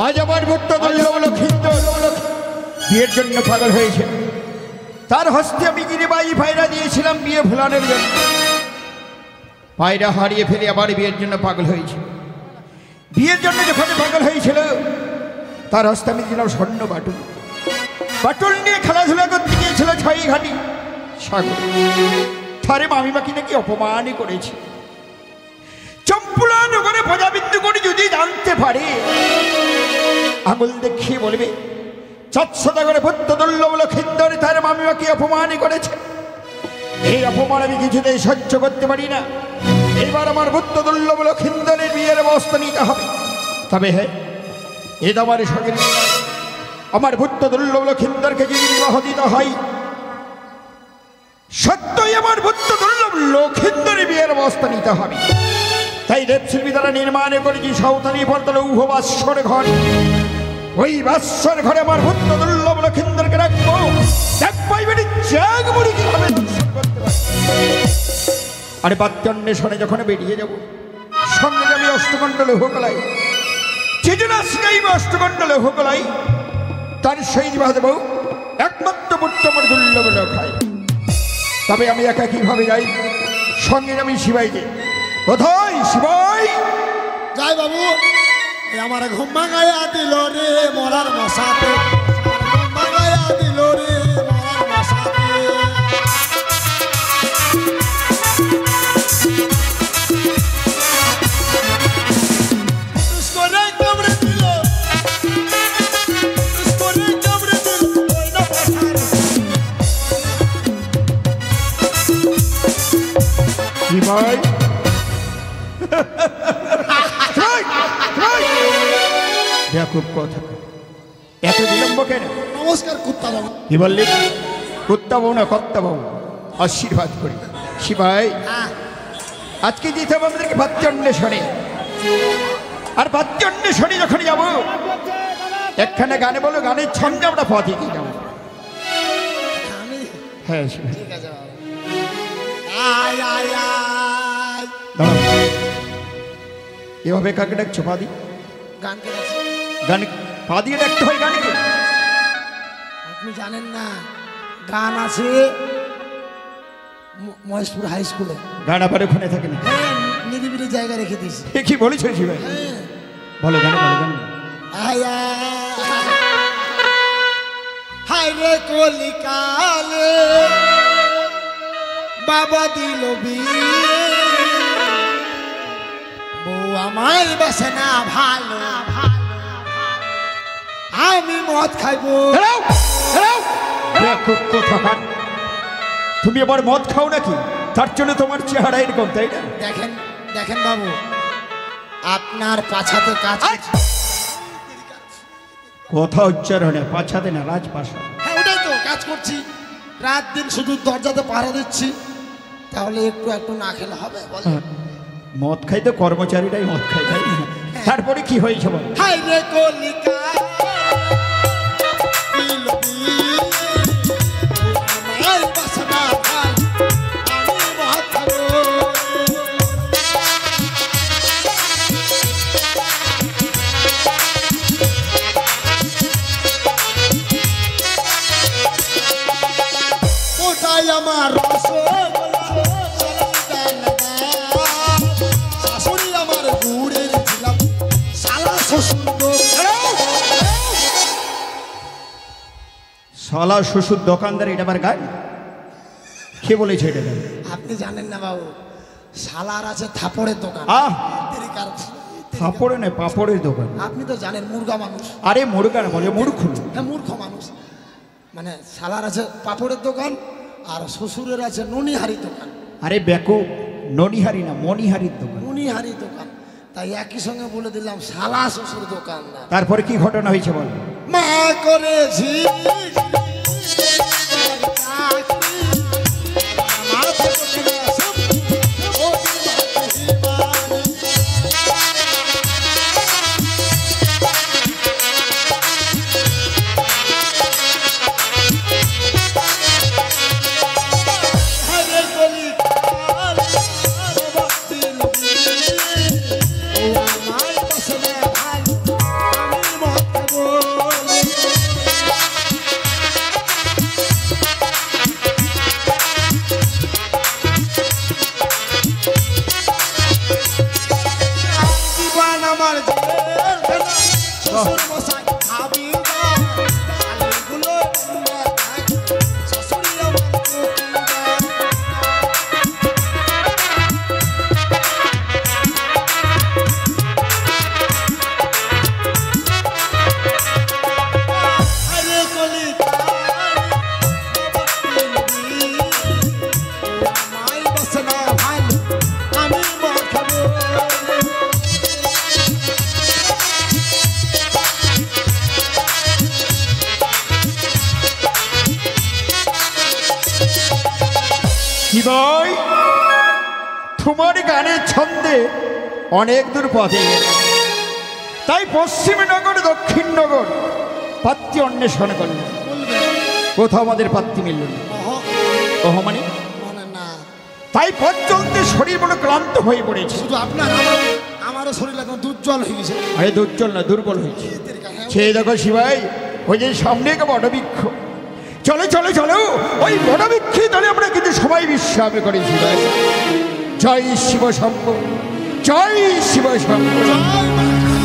আজ আমার বিয়ের জন্য পাগল হয়েছে। তার হস্তে আমি গিরিবাই পায়রা দিয়েছিলাম বিয়ে ভুলানোর জন্য। পায়রা হারিয়ে ফেলে আবার বিয়ের জন্য পাগল হয়েছে। বিয়ের জন্য যখন পাগল হয়েছিল তার হস্তে আমি দিলাম স্বর্ণ বাটুল। বাটুল নিয়ে খেলাধুলা করতে গিয়েছিল ছয় ঘাটি সাগর। তারে মামিমাকে নাকি অপমানই করেছে। চম্পুলা নগরে প্রজাবিন্দু করে যদি জানতে পারে আঙুল দেখিয়ে বলবে চৎসদাগরে ভূতদুল্লভ লক্ষিন্দর তার মামিমাকে অপমানই করেছে। এই অপমান আমি কিছুতেই সহ্য করতে পারি না। এবার আমার ভূতদুল্লভ লক্ষিন্দরের বিয়ের ব্যবস্থা নিতে হবে। তবে হ্যাঁ, এ তো আমার সঙ্গে আমার ভূতদুল্লভ লক্ষিন্দরকে যদি বিবাহ দিতে হয় সত্যই আমার ভূতদুল্লভ লক্ষিন্দরের বিয়ের ব্যবস্থা নিতে হবে। তাই দেবশিল্পী দ্বারা নির্মাণ করেছি সাঁওতালি পর্দা লৌহ বাৎসর ঘর। ওই বাৎসর ঘরে আমার ভূতদুল্লভ লক্ষিন্দরকে রাখবো। আরে বাত্যন্বেষণে যখন বেরিয়ে যাব সঙ্গে আমি অষ্টকণ্ডলে হোকলাই অষ্টকণ্ডলে হোকলাই তার সেই বিবাহ দেব একমাত্র পুত্র আমার দুর্লভ লখায়। তবে আমি একা কিভাবে যাই? সঙ্গে আমি শিবাইকে। কোথায় শিবাই? যাই বাবু, আমার ঘুম ভাঙাইয়া দিল রে মরার মশাতে, ঘুম ভাঙাইয়া দিল রে মরার মশাতে। শিবাই খুব কথা এত বিলম্ব কেন? নমস্কার কুত্তা বাবু। কি বললি? কুত্তা বাবু না কর্তা বাবু? আশীর্বাদ করি শিবাই। আজকে যেতে হবে আমাদেরকে বাত্যন্বেষণে। আর বাত্যন্বেষণে যখন যাব একখানে গানে বলো, গানের ছন্দে আমরা পথে গিয়ে যাবো। হ্যাঁ এভাবে কাকে ডাকছো? পাদি গান পা দিয়ে ডাকতে হয় গানকে। আপনি জানেন না গান আছে মহেশপুর হাই স্কুলে। গান আবার ওখানে থাকে না, নিরিবিলি জায়গা রেখে দিয়েছি। কি বলেছো শিবাই? বলো গান বলো গান। হাই রে কলিকালে বাবা দিল বিয়ে, বউ আমার বাসে না ভালো, আমি মদ খাইবো। তুমি আবার মদ খাও নাকি? তার জন্য তোমার চেহারা এরকম, তাই না? দেখেন দেখেন বাবু, আপনার পাছাতে কাজ। কথা উচ্চারণে পাছাতে না, রাজপাশা। হ্যাঁ ওটাই তো কাজ করছি, রাত দিন শুধু দরজাতে পাহারা দিচ্ছি। তাহলে একটু একটু না খেলে হবে? মদ খাইতে কর্মচারীরাই মদ খাই, তাই না? তারপরে কি হয়েছে বল? হাই রে কলিকা আমার শাশুড়ি আমার গুড়ের ছিলাম শালা শ্বশুর। শালা শ্বশুর দোকানদার, এটা আবার গান? কে বলেছে এটা? আপনি জানেন না বাবু, শালার আছে থাপড়ের দোকান। থাপড়ে নয়, পাপড়ের দোকান। আপনি তো জানেন মুরগা মানুষ। আরে মুরগা না বলে মূর্খ। হ্যাঁ মূর্খ মানুষ। মানে শালার আছে পাপড়ের দোকান আর শ্বশুরের আছে ননিহারি দোকান। আরে বেকো, ননিহারি না মনিহারির দোকান। মনিহারি দোকান, তাই একই সঙ্গে বলে দিলাম শালা শ্বশুর দোকান। তারপরে কি ঘটনা হয়েছে বল? মা করেছি শ্বশুর মশাই আমি শালিগুলো শাশুড়ি আমার আরে কলিতা মাই বসনা ভালো আমি মাখাবো কি ভাই, তোমার গানের ছন্দে অনেক দূর পথে গেলে, তাই পশ্চিম নগর দক্ষিণ নগর পাত্রী অন্বেষণ করল, বলবে কোথাও আমাদের পাত্রী মিলল না। ওহ মানে মানে না তাই পথ চলতে শরীর বড় ক্লান্ত হয়ে পড়েছে। শুধু আপনার আমারও শরীর এখন দুর্জল হয়ে গেছে আরে দুর্বল না, দুর্বল হয়েছে। হ্যাঁ, সেই দেখো শিবাই, ওই যে সামনে একটা বটবৃক্ষ, চলো চলো চলো, ওই বটবৃক্ষে ধরে আমরা কিন্তু সবাই বিশ্রাম করি। শিবাই জয় শিব শম্ভ, জয় শিব শম্ভ। জয় মা কালী।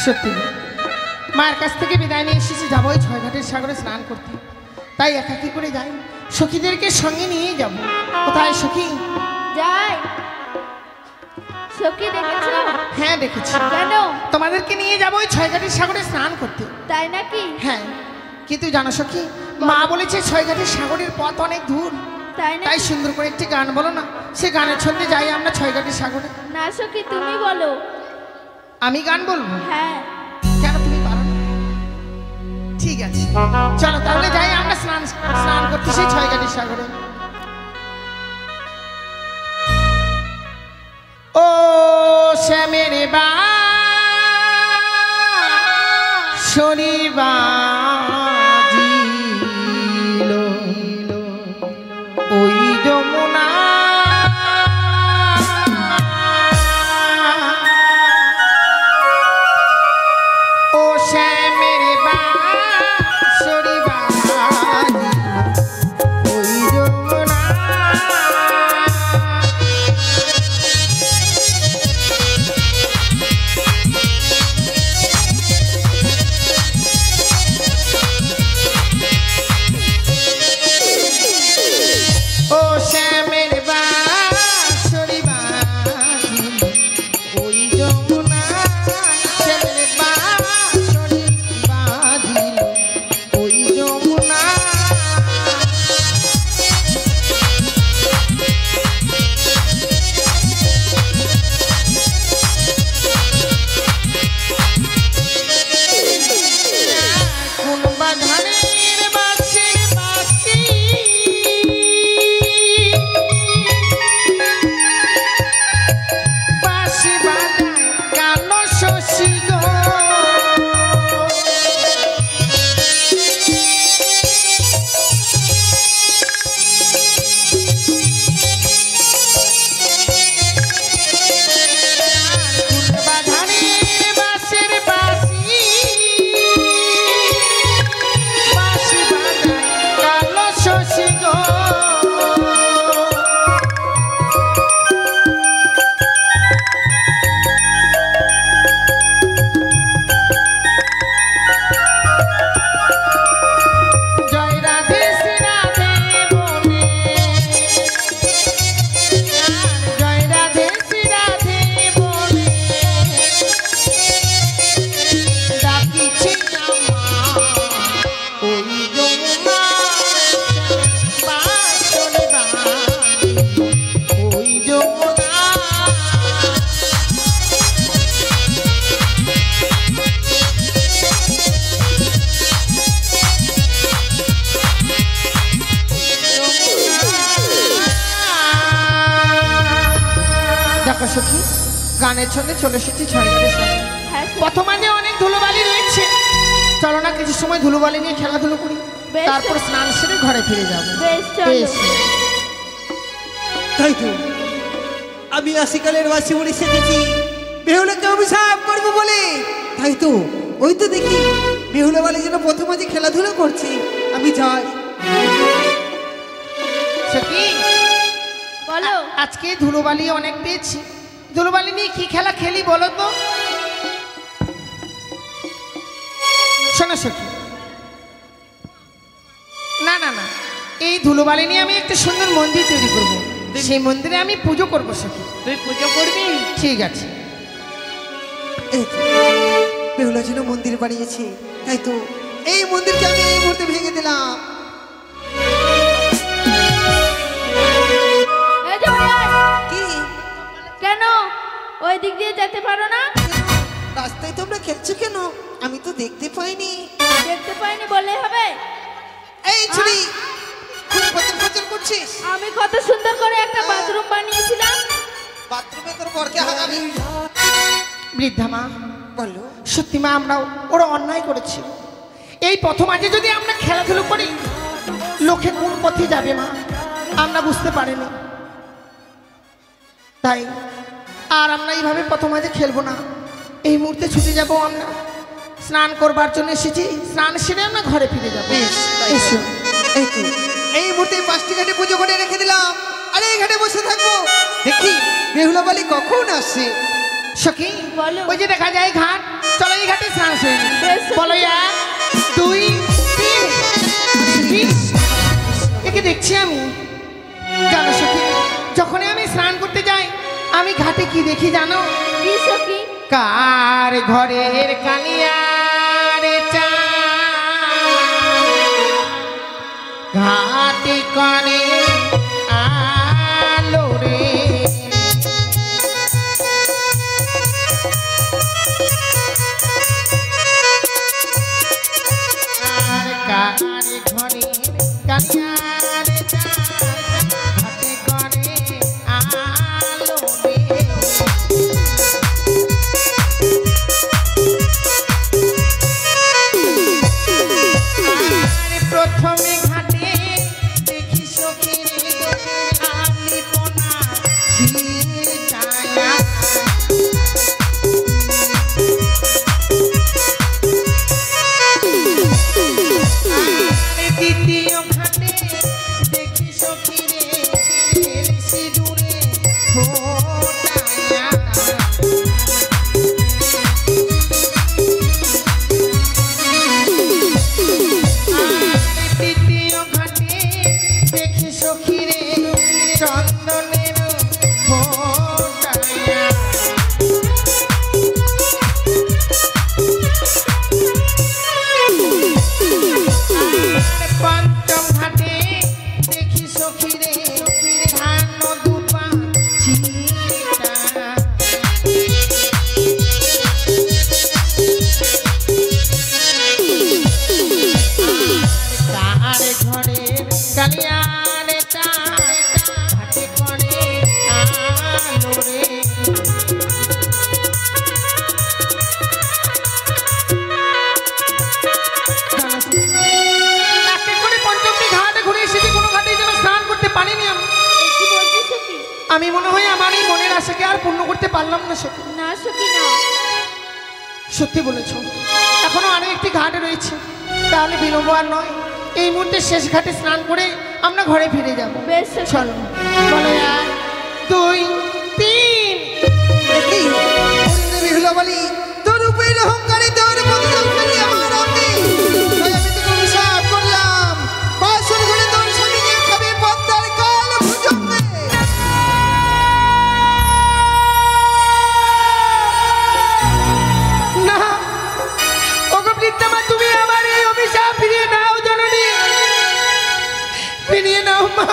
সত্যি মায়ের কাছ থেকে বিদায় নিয়ে এসেছি, যাবো ওই ছয়ঘাটের সাগরে স্নান করতে। তাই একাকি করে যাই, সখীদেরকে সঙ্গে নিয়ে যাব। কোথায় সখী? যাই। সখী দেখেছো? হ্যাঁ দেখেছি। কেন? তোমাদেরকে নিয়ে যাবো ওই ছয়ঘাটের সাগরে স্নান করতে। তাই নাকি? হ্যাঁ, কিন্তু জানো সখী, মা বলেছে ছয়ঘাটের সাগরের পথ অনেক দূর। তাই না? তাই সুন্দর করে একটি গান বলো না, সে গানের ছন্দে যাই আমরা ছয়ঘাটের সাগরে। না সখী, তুমি বলো। আমি গান বলবো? হ্যাঁ। কেন, তুমি পারো না? ঠিক আছে, চলো তাহলে যাই আমরা স্নান করতে সেই ছয়ঘাটের সাগরে। ও শ্যামের বা শনিবাজিল ওই যমুনা ও শ্যামের বা শনিবাজিল ওই যমুনা ও শ্যামের বাঁশরি বাজিল ওই যমুনা শ্যামের বাঁশরি বাজিল ওই যমুনা কোন বাঁধানের বাঁশের বাঁশি বাঁশি বাজায় কালো শশী গো কোন বাঁধানের বাঁশের বাঁশি বাঁশি বাজায় কালো শশী গো জয় রাধে শ্রী রাধে বলে জয় রাধে শ্রী রাধে বলে ডাকিছি আমার ওই যমুনা বাঁশরি বাজিল ওই যমুনা দেখো সখী, গানের ছন্দে চলে এসেছি ছয়ঘাটের সাগরে। হ্যাঁ সখী। প্রথমানে অনেক ধুলোবালি রয়েছে, চলো না কিছু সময় ধুলোবালি নিয়ে খেলাধুলো করি, বেশ। তারপর স্নান সেরে ঘরে ফিরে যাবো। বেশ, চলো। বেশ। তাই তো আমি আশিকালের বাসি বলে সেজেছি বেহুলাকে অভিশাপ করবো বলে। তাই তো ওই তো দেখি বেহুলা বালি যেন প্রথম আজ খেলাধুলা করছে। আমি যাই। সখী বলো। আজকে ধুলোবালি অনেক পেয়েছি, ধুলোবালি নিয়ে কি খেলা খেলি বলো তো? শোনো সখী, না না না, এই ধুলোবালি নিয়ে আমি একটা সুন্দর মন্দির তৈরি করব, সেই মন্দিরে আমি পুজো করবো সখী। তুই পুজো করবি? ঠিক আছে। এই তো, বেহুলা যেন মন্দির বানিয়েছে, তাই তো এই মন্দিরকে আমি এই মুহূর্তে ভেঙে দিলাম। এই যে ওই আয়। কি কেন ওই দিক দিয়ে যেতে পারো না? রাস্তায় তোমরা খেলছো কেন? আমি তো দেখতে পাইনি। দেখতে পাইনি বললে হবে? এই ছুরি খুব ফচর ফচর করছিস। আমি কত সুন্দর করে একটা বাথরুম বানিয়েছিলাম। বাথরুমে তোর বরকে হাগাবি? বৃদ্ধা মা, বলো। সত্যি মা, আমরা ওরা অন্যায় করেছি। এই প্রথম আজে যদি আমরা খেলাধুলো করি, লোকে কোন পথে যাবে মা আমরা বুঝতে পারিনি, তাই আর আমরা এইভাবে প্রথম আজে খেলবো না। এই মুহূর্তে ছুটে যাব, আমরা স্নান করবার জন্য এসেছি, স্নান সেরে আমরা ঘরে ফিরে যাবো। বেশ, তাই এসো। এই তো এই মুহূর্তে 5টি ঘাটে পুজো করে রেখে দিলাম, আর এই ঘাটে বসে থাকবো, দেখি বেহুলা বালি কখন আসে। সখী বলো। ওই যে দেখা যায় ঘাট, চলো এই ঘাটে স্নান সেরে নিই। বেশ, সখী। বলো 1 2 3। একে দেখছি আমি, জানো সখী, যখনই আমি স্নান করতে যাই আমি ঘাটে কি দেখি জানো? কি সখী? কার ঘরের কালিয়ার ঘাটে করে আলো রে, আর কার ঘরের কালিয়ার ঘাটে করে আলো রে। প্রথমে ঘাটে দেখি সখী আমি পোনা ঝিটায়া, দ্বিতীয় ঘাটে দেখি সখী রে সিঁদুরে ফোটায়া, তৃতীয় ঘাটে দেখি সখী রে চন্দনের ফোটায়া, আর পঞ্চম ঘাটে দেখি সখী রে ধান দুপা ছিটা, কার ঘরের কালিয়ার ঘাটে করে আলো রে। এক এক করে পঞ্চমটি ঘাটে ঘুরে এসেছি, কোনো ঘাটেই যেন স্নান করতে পারিনি আমি। এই কি বলছিস সখী? আমি মনে হয় আমার এই মনের আশাকে আর পূর্ণ করতে পারলাম না সত্যি। না সখী না। সত্যি বলেছ, এখনো আরো একটি ঘাট রয়েছে, তাহলে বিলম্ব আর নয়, এই মুহূর্তে শেষ ঘাটে স্নান করে আমরা ঘরে ফিরে যাব। বেশ সখী। চলো, বলো 1 2 3। দেখি ওরে বেহুলা বালি, তোর উপরে অহংকারে তোর বদল ফেলি আমার আমি, তাই আমি তোকে অভিশাপ করলাম, বাসর ঘরে তোর স্বামীকে খাবে পদ্মার কাল ভুজঙ্গে। না, ওগো বৃদ্ধা মা, তুমি আমার এই অভিশাপ ফিরিয়ে নাও জননী, ফিরিয়ে নাও মা,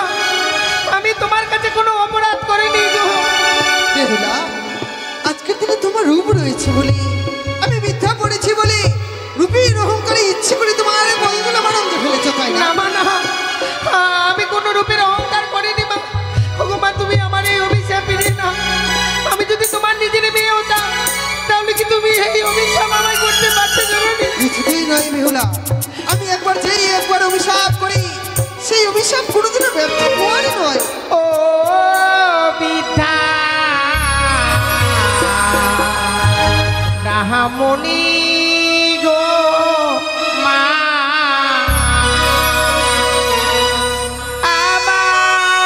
আমি তোমার কাছে কোনো অপরাধ করিনি গো। বেহুলা, আজকের দিনে তোমার রূপ রয়েছে বলে, আমি মিথ্যা পড়েছি বলে, রূপের অহংকারে ইচ্ছে করে তোমার বদল আমার অঙ্গে ফেলেছ, তাই না না? মা না, আমি কোনো রূপের অহংকার করিনি মা। ওগো মা, তুমি আমার এই অভিশাপ ফিরিয়ে নাও। আমি যদি তোমার নিজের মেয়ে হতাম, তাহলে কি তুমি এই অভিশাপ আমায় করতে পারতে জননী? কিছুতেই নয় বেহুলা, আমি একবার যেই একবার অভিশাপ করি, সেই অভিশাপ কোনোদিনও ব্যর্থ হওয়ারই নয়। ও বিধা রাহামণি গো মা, আমার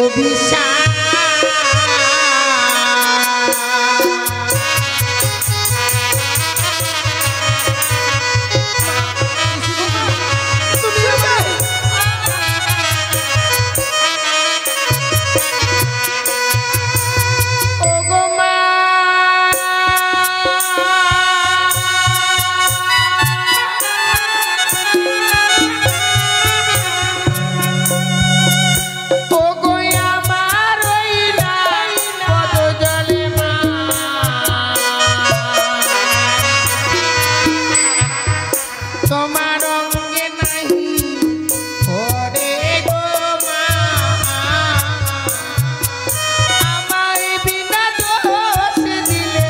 অভিশাপ তুমি আমার ওগো মা ওগো আমার রইলা পদ জলে মা তোমার অঙ্গে নাহি ওরে গো মা আমায় বিনা দোষ দিলে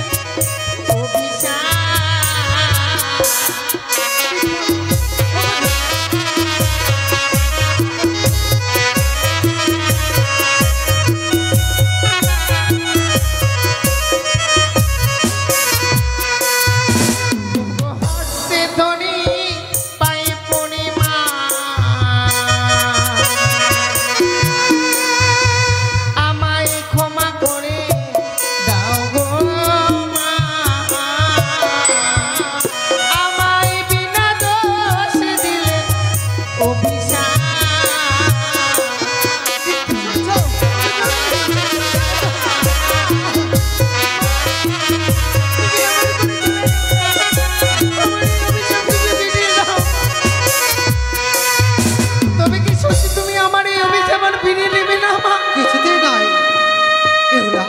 হস্তে ধরি পাই পূর্ণিমা আমায় ক্ষমা করে দাও গো মা আমায় বিনা দোষ দিলে অভিশাপ তবে কি সত্যি তুমি আমার এই অভিশাপ আর ফিরিয়ে নেবে না মা? কিছুতেই নয় বেহুলা,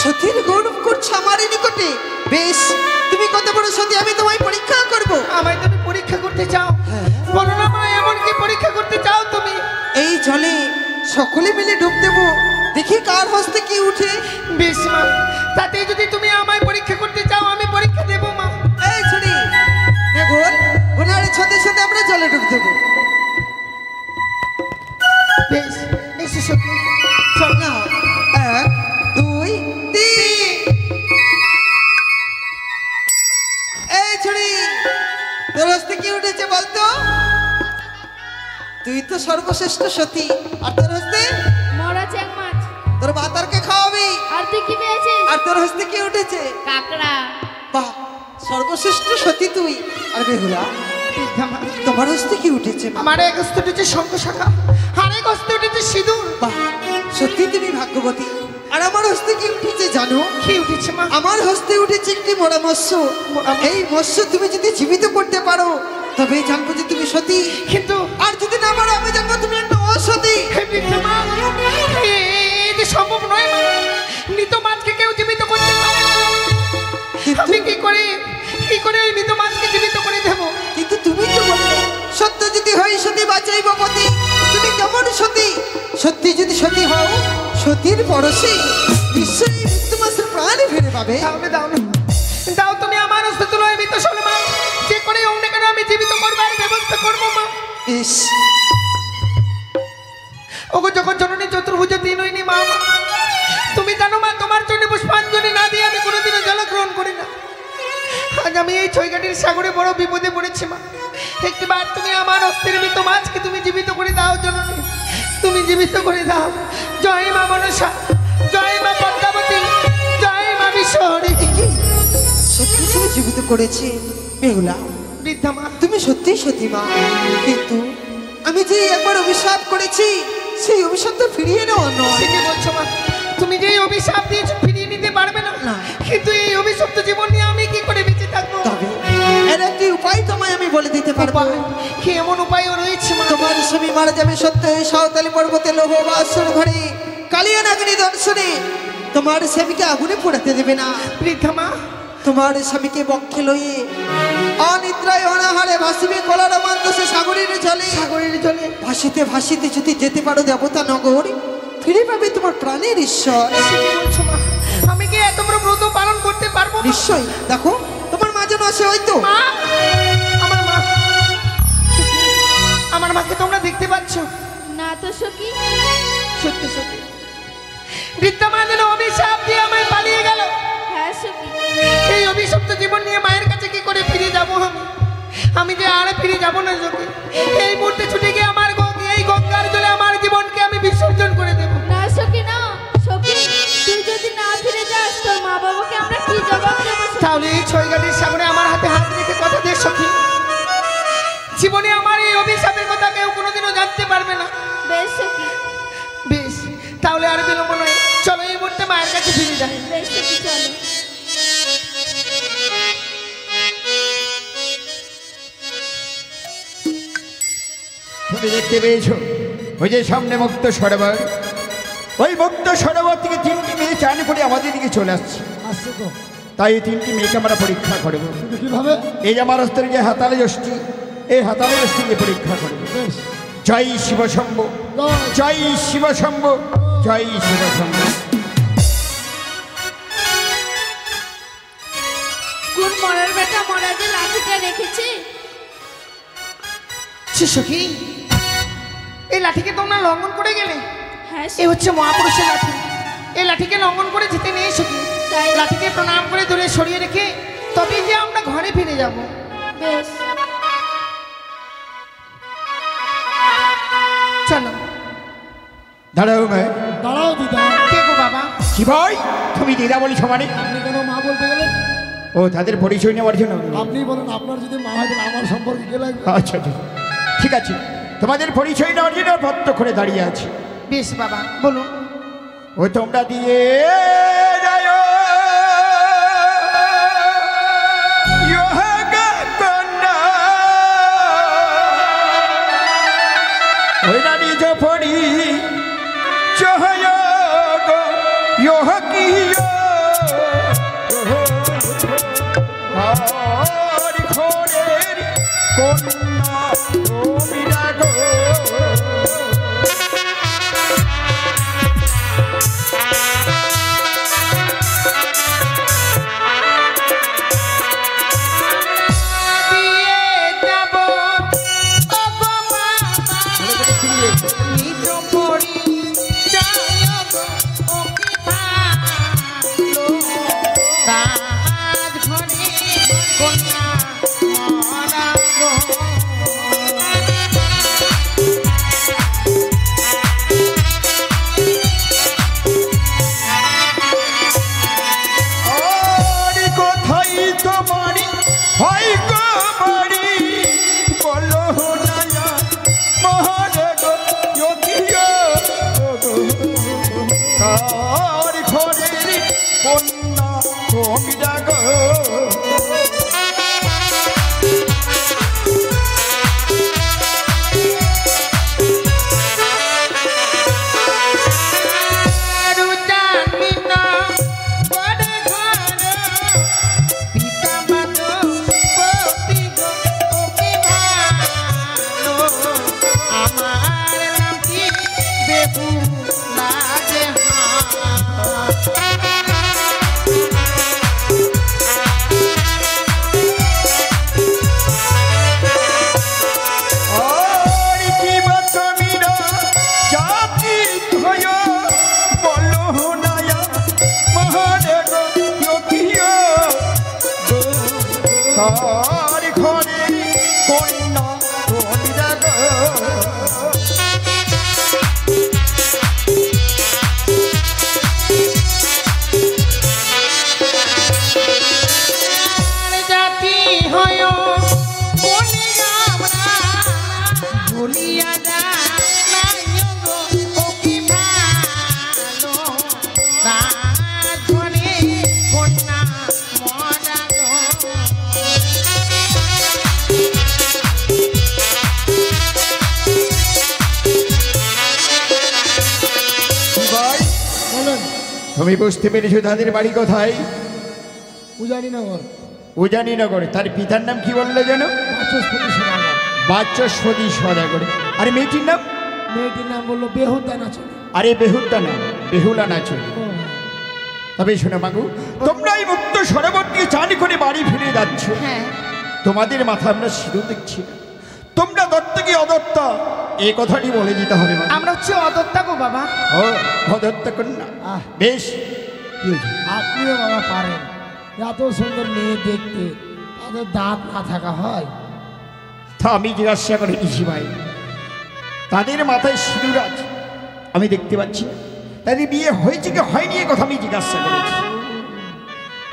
সতীর গৌরব করছো আমার এই নিকটে। বেশ, তুমি কত বড় সতী আমি তোমায় পরীক্ষা করব। আমায় তুমি পরীক্ষা করতে চাও? বলো না মা, এমন কি পরীক্ষা করতে চাও তুমি? এই জলে সকলে মিলে ডুব দেবো, দেখি কার হস্তে কি উঠে। বেশ মা, তাতে যদি তুমি আমায় পরীক্ষা করতে চাও আমি পরীক্ষা দেব মা। এই ছড়ি গোল ওনার ছন্দে ছন্দে আমরা জলে ডুব দেবো। বেশ, এসো সত্যি চল না, 1 2 3। এই ছড়ি, তোর হস্তে কি উঠেছে বলতো? তুই তো সর্বশ্রেষ্ঠ সতী, আর তোর হস্তে মরা চ্যাং মাছ। তোর বাতারকে খাওয়াবি। আর তুই কি পেয়েছিস? আর তোর হস্তে কি উঠেছে? কাকড়া। বাহ, সর্বশ্রেষ্ঠ সতী তুই। আর বেহুলা, তোমার হস্তে কি উঠেছে? আমার এক হস্তে উঠেছে শঙ্খ শাখা, আর এক হস্তে উঠেছে সিঁদুর। বাহ, সত্যি তুমি ভাগ্যবতী। আর আমার হস্তে কি উঠেছে জানো? কি উঠেছে মা? আমার হস্তে উঠেছে একটি মরা মৎস্য। এই মৎস্য তুমি যদি জীবিত করতে পারো তবে জানবো যে তুমি সতী, কিন্তু আর যদি না পারো আমি জানবো তুমি একটা অসতী। হে বৃদ্ধা মা, এই যে সম্ভব নয় মা, মৃত মাছকে কেউ জীবিত করতে পারে না। আমি কি করে এই মৃত মাছকে জীবিত করে দেবো? কিন্তু তুমি তো বললে সত্য যদি হয় সতী বাঁচাইব পতি। তুমি কেমন সতী? সত্যি যদি সতী হও, সতীর পরশে নিশ্চয়ই মৃত্যু মাসের প্রাণ ফিরে পাবে। তাহলে দাও না, দাও তুমি আমার হস্তে তুলো এই মৃত শোল মাছ, যে করে হোক না কেন আমি জীবিত করবার ব্যবস্থা করবো মা। বেশ, ওগো যখন জননী চতুর্ভুজে দিন হইনি মা, তুমি জানো মা, তোমার জন্য পুষ্পাঞ্জলি না দিয়ে আমি কোনোদিনও জল গ্রহণ করি না। আজ আমি এই ছয়ঘাটির সাগরে বড় বিপদে পড়েছি মা। একটিবার তুমি আমার অস্থির মৃত মাছকে তুমি জীবিত করে দাও জননী, তুমি জীবিত করে দাও। জয় মা মনসা, জয় মা পদ্মাবতী, জয় মা বিশ্বহরি। সত্যি তুমি জীবিত করেছে বেহুলা। বৃদ্ধা মা, তুমি সত্যি সতী মা, কিন্তু আমি যে একবার অভিশাপ করেছি সেই অভিশাপ তো ফিরিয়ে নেওয়া নয়। সে কি বলছো মা? তুমি যে এই অভিশাপ দিয়েছো ফিরিয়ে নিতে পারবে না। না। কিন্তু এই অভিশপ্ত জীবন নিয়ে আমি কি করে বেঁচে থাকবো? তবে এর একটি উপায় তোমায় আমি বলে দিতে পারবো। উপায়? কি এমন উপায়ও রয়েছে মা? তোমার স্বামী মারা যাবে সত্য এই সাঁওতালি পর্বতে লৌহ বাসর ঘরে কালিয়া নাগিনী দর্শনে তোমার স্বামীকে আগুনে পোড়াতে দেবে না। বৃদ্ধা মা, তোমার স্বামীকে বক্ষে লইয়ে অনিদ্রায় অনাহারে ভাসিবে কলারমান দোষে সাগরের জলে। সাগরের জলে ভাসিতে ভাসিতে যদি যেতে পারো দেবতা নগর, ফিরে পাবে তোমার প্রাণের ঈশ্বর। সে কি বলছো মা? আমি কি এত বড় ব্রত পালন করতে পারবো? নিশ্চয়ই, দেখো তোমার মা যেন আসে। হয়তো মা, আমার মাকে তোমরা দেখতে পাচ্ছ? না তো সখী। সত্যি সত্যি বৃদ্ধা মা যেন অভিশাপ দিয়ে আমায় পালিয়ে গেল। হ্যাঁ সখী। এই অভিশপ্ত জীবন নিয়ে মায়ের কাছে কি করে ফিরে যাবো আমি? আমি যে আর ফিরে যাবো না সখী। এই মুহূর্তে ছুটে গিয়ে আমার এই গঙ্গার জলে আমার জীবনকে আমি বিসর্জন করে দেবো। না তাহলে এই ছয়গাটির সামনে আমার হাতে হাত রেখে কথা দে সখী, জীবনে আমার এই অভিশাপের কথা কেউ কোনোদিনও জানতে পারবে না। বেশ সখী, বেশ, তাহলে আর বিলম্ব নয়, চলো এই মুহূর্তে মায়ের কাছে ফিরে যাই। বেশ সখী, চলো। তুমি দেখতে পেয়েছো ওই যে সামনে মুক্ত সরোবর, ওই মুক্ত সরোবর থেকে 3টি মেয়ে চান করে আমাদের দিকে চলে আসছে। আসছে তো, তাই এই 3টি মেয়েকে আমরা পরীক্ষা করব। কিন্তু কিভাবে? এই যে আমার হস্তের যে হাতালে যষ্টি, এই হাতালে যষ্টিকে পরীক্ষা করব। বেশ, জয় শিব শম্ভু, জয়। জয় শিব শম্ভু, জয় শিব শম্ভু। কোন মরার বেটা মরা যে লাঠিটা রেখেছে? সখী, এই লাঠিকে তোমরা লঙ্ঘন করে গেলে? হ্যাঁ এই হচ্ছে মহাপুরুষের লাঠি, এই লাঠিকে লঙ্ঘন করে যেতে নেই সখী। তাই? লাঠিকে প্রণাম করে দূরে সরিয়ে রেখে তবে যে আমরা ঘরে ফিরে যাব। বেশ, চলো। দাঁড়াও মেয়ে। দাঁড়াও দিদা, কে গো বাবা? কি ভাই তুমি দিদা বলিস মানে? আপনি কেন মা বলতে গেলেন? ও তাদের পরিচয় নেওয়ার জন্য? আপনি বলেন, আপনার যদি মা হয় তাহলে আমার সম্পর্কে কে লাগবে? আচ্ছা আচ্ছা, ঠিক আছে, তোমাদের পরিচয় নেওয়ার জন্য ভক্ত করে দাঁড়িয়ে আছি। বেশ বাবা, বলুন। ও তোমরা দিয়ে যাও ইয়োগা কন্যা, ওই নারী জপরি চহয়োগ ইয়োগিয় আর ঘরের কন্যা তুমি ডাকো। কার ঘরে কন্যা তুমি দেখো। জাতি হয় বলি আমরা ভুলিয়া যা তুমি বুঝতে পেরেছো তাদের বাড়ি কোথায়? উজানিনগর। উজানিনগর। তার পিতার নাম কি বললো যেন? বাচস্পতি সদাগর। বাচস্পতি সদাগর। আর মেয়েটির নাম? মেয়েটির নাম বললো বেহুদা নাচনি। আরে বেহুদা না, বেহুলা নাচনি। তবে শোনো মাগু, তোমরা এই মুক্ত সরোবর দিয়ে চান করে বাড়ি ফিরে যাচ্ছ। হ্যাঁ, তোমাদের মাথা আমরা সিঁদুর দেখছি না, তোমরা দত্ত কি অদত্ত এই কথাটি বলে দিতে হবে। আমরা হচ্ছে অদত্তা গো বাবা। ও অদত্ত কন্যা। বেশ, কি হয়েছে? আপনিও বাবা পারেন, এত সুন্দর মেয়ে দেখতে, তাদের দাঁত না থাকা হয়? তা আমি জিজ্ঞাসা করে দিছি ভাই, তাদের মাথায় সিঁদুর আছে আমি দেখতে পাচ্ছি না, তাদের বিয়ে হয়েছে কি হয়নি এ কথা আমি জিজ্ঞাসা করেছি।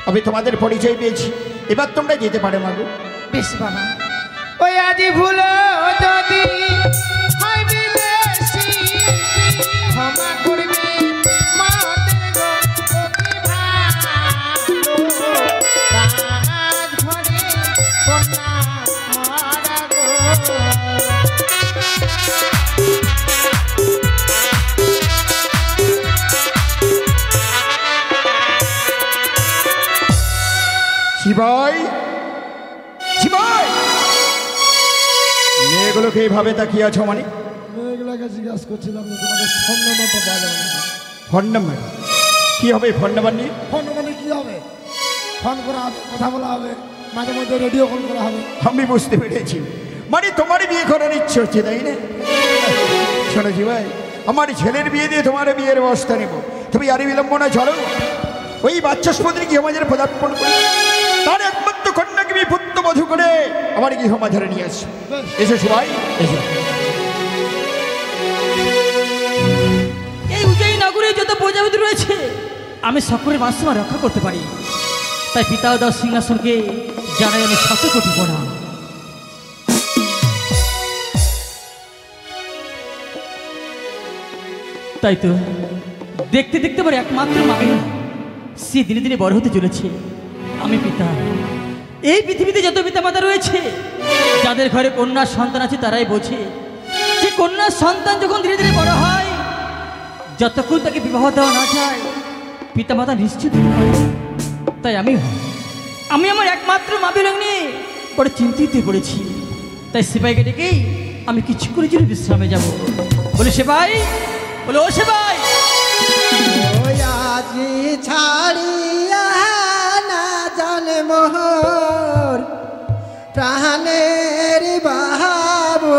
আমি তোমাদের পরিচয় পেয়েছি, এবার তোমরা যেতে পারো মাগো। বেশ বাবা, ওই আজি ভুল যদি হয় বিদেশি, ক্ষমা করবে মাদের গো অতি ভালো, রাজঘরে কন্যা মারা গো। শিবাই, শিবাই, মেয়েগুলোকে এইভাবে তাকিয়ে আছো মানে? মেয়েগুলোকে জিজ্ঞাসা করছিলাম যে তোমাদের ফোন নাম্বারটা পাওয়া যাবে না। ফোন নাম্বার কি হবে? ফোন নাম্বার নিয়ে ফোন নাম্বার কি হবে? ফোন করা হবে, কথা বলা হবে, মাঝে মধ্যে রেডিও কল করা হবে। আমি বুঝতে পেরেছি, মানে তোমার বিয়ে করার ইচ্ছে হচ্ছে, তাই না? শোনো শিবাই, আমার ছেলের বিয়ে দিয়ে তোমার বিয়ের ব্যবস্থা নেব। তুমি আর বিলম্ব না, চলো ওই বাচ্চাস্পতির গৃহমাঝারে পদার্পণ করে তার একমাত্র কন্যাকে আমি পুত্র বধূ করে আমার গৃহমাঝারে নিয়ে আসি। এসো শিবাই, এসো। এই উজ্জয়িনী নগরে যত প্রজাপতি রয়েছে আমি সকলের বাস্তবা রক্ষা করতে পারি, তাই পিতা ও দাও সিংহাসনকে জানাই আমি 7 কোটি প্রণাম। তাই তো দেখতে দেখতে আমার একমাত্র মাকে সে দিনে দিনে বড় হতে চলেছে। আমি পিতা, এই পৃথিবীতে যত পিতা মাতা রয়েছে যাদের ঘরে কন্যার সন্তান আছে তারাই বোঝে যে কন্যার সন্তান যখন ধীরে ধীরে বড় হয়, যতক্ষণ তাকে বিবাহ দেওয়া না যায় পিতা মাতা নিশ্চিত হতে পারে। তাই আমি আমার একমাত্র মা বিলং নিয়ে বড় চিন্তিত হয়ে পড়েছি। তাই সেবাইকে ডেকেই আমি কিছুক্ষণের জন্য বিশ্রামে যাব। বলে সেবাই, বলে ও সেবাই, ওই আজি ছাড়িয়া না জানে মোহর প্রাণের বাবু,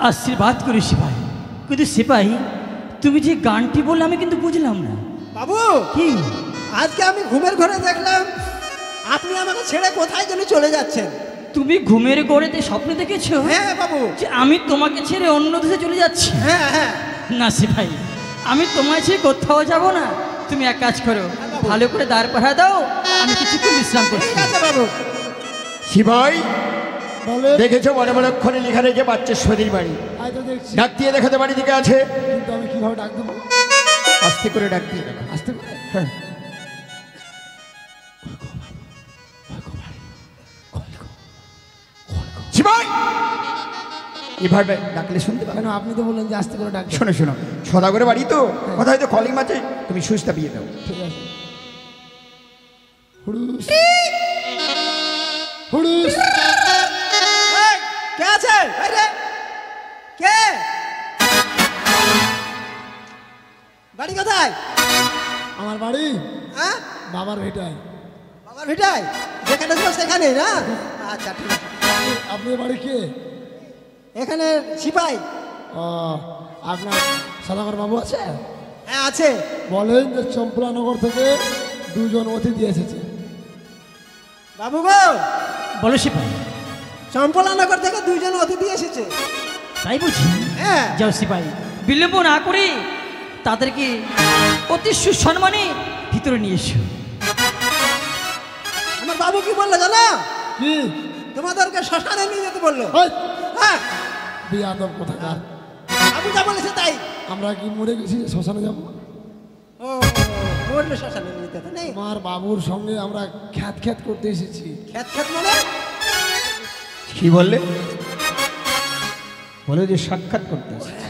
আশীর্বাদ করি সিপাই। কিন্তু সিপাই, তুমি যে গানটি বললে আমি কিন্তু বুঝলাম না। বাবু কি? আজকে আমি ঘুমের ঘরে দেখলাম আপনি আমাকে ছেড়ে কোথায় যেন চলে যাচ্ছেন। তুমি ঘুমের ঘরেতে স্বপ্ন দেখেছো? হ্যাঁ বাবু। যে আমি তোমাকে ছেড়ে অন্য দেশে চলে যাচ্ছি? হ্যাঁ হ্যাঁ। না সিপাই, আমি তোমায় ছেড়ে কোথাও যাব না। তুমি এক কাজ করো, ভালো করে দাঁড় পাঠা দাও, আমি কিছুক্ষণ বিশ্রাম করছি। ঠিক আছে বাবু। শিবাই, বলে দেখেছো বড় বড় অক্ষরে লেখা রয়েছে বাচ্চাস্পতির বাড়ি। আয় তো দেখছি, ডাক দিয়ে দেখাতে বাড়ি দিকে আছে। কিন্তু আমি কিভাবে ডাক দেবো? আস্তে করে ডাক দিয়ে দেখো। আসতে পারে? হ্যাঁ, শিবাই, এভাবে ডাকলে শুনতে পাবে। কেন আপনি তো বললেন যে আস্তে করে ডাক দেবো। শোনো শোনো, সদাগরে বাড়ি তো, কথা হয়তো কলিং মাঝে, তুমি সুচটা বিয়ে দাও। ঠিক আছে। হুড়ুস হুড়ুস। এই, কে আছে? এই রে, কে? বাড়ি কোথায়? আমার বাড়ি হ্যাঁ, বাবার ভিটায়। বাবার ভিটায়? যেখানে ছিল সেখানেই না? আচ্ছা ঠিক আছে। আপনি বাড়ি কে? এখানে সিপাই। ও, আপনার সদাগর বাবু আছে? হ্যাঁ আছে। বলেন যে চম্পলানগর থেকে 2 জন অতিথি এসেছে। বাবু গো, বলো সিপাই। চম্পলানগর থেকে দুইজন অতিথি এসেছে। তাই বুঝি? হ্যাঁ। যাও সিপাই, বিলম্ব না করে তাদেরকে অতি সুসম্মানে ভিতরে নিয়ে এসো। আমার বাবু কি বললো জানো? কি তোমাদেরকে শ্মশানে নিয়ে যেতে বললো। ওই হ্যাঁ, বিয়াদব কোথাকার। বাবু যা বলেছে তাই। আমরা কি মরে গেছি শ্মশানে যাবো? ও বললো শ্মশানে নিয়ে যেতে নেই। আমার বাবুর সঙ্গে আমরা খ্যাত খ্যাত করতে এসেছি। খেত খেত মানে? কি বললে? বলে যে সাক্ষাৎ করতে এসেছে।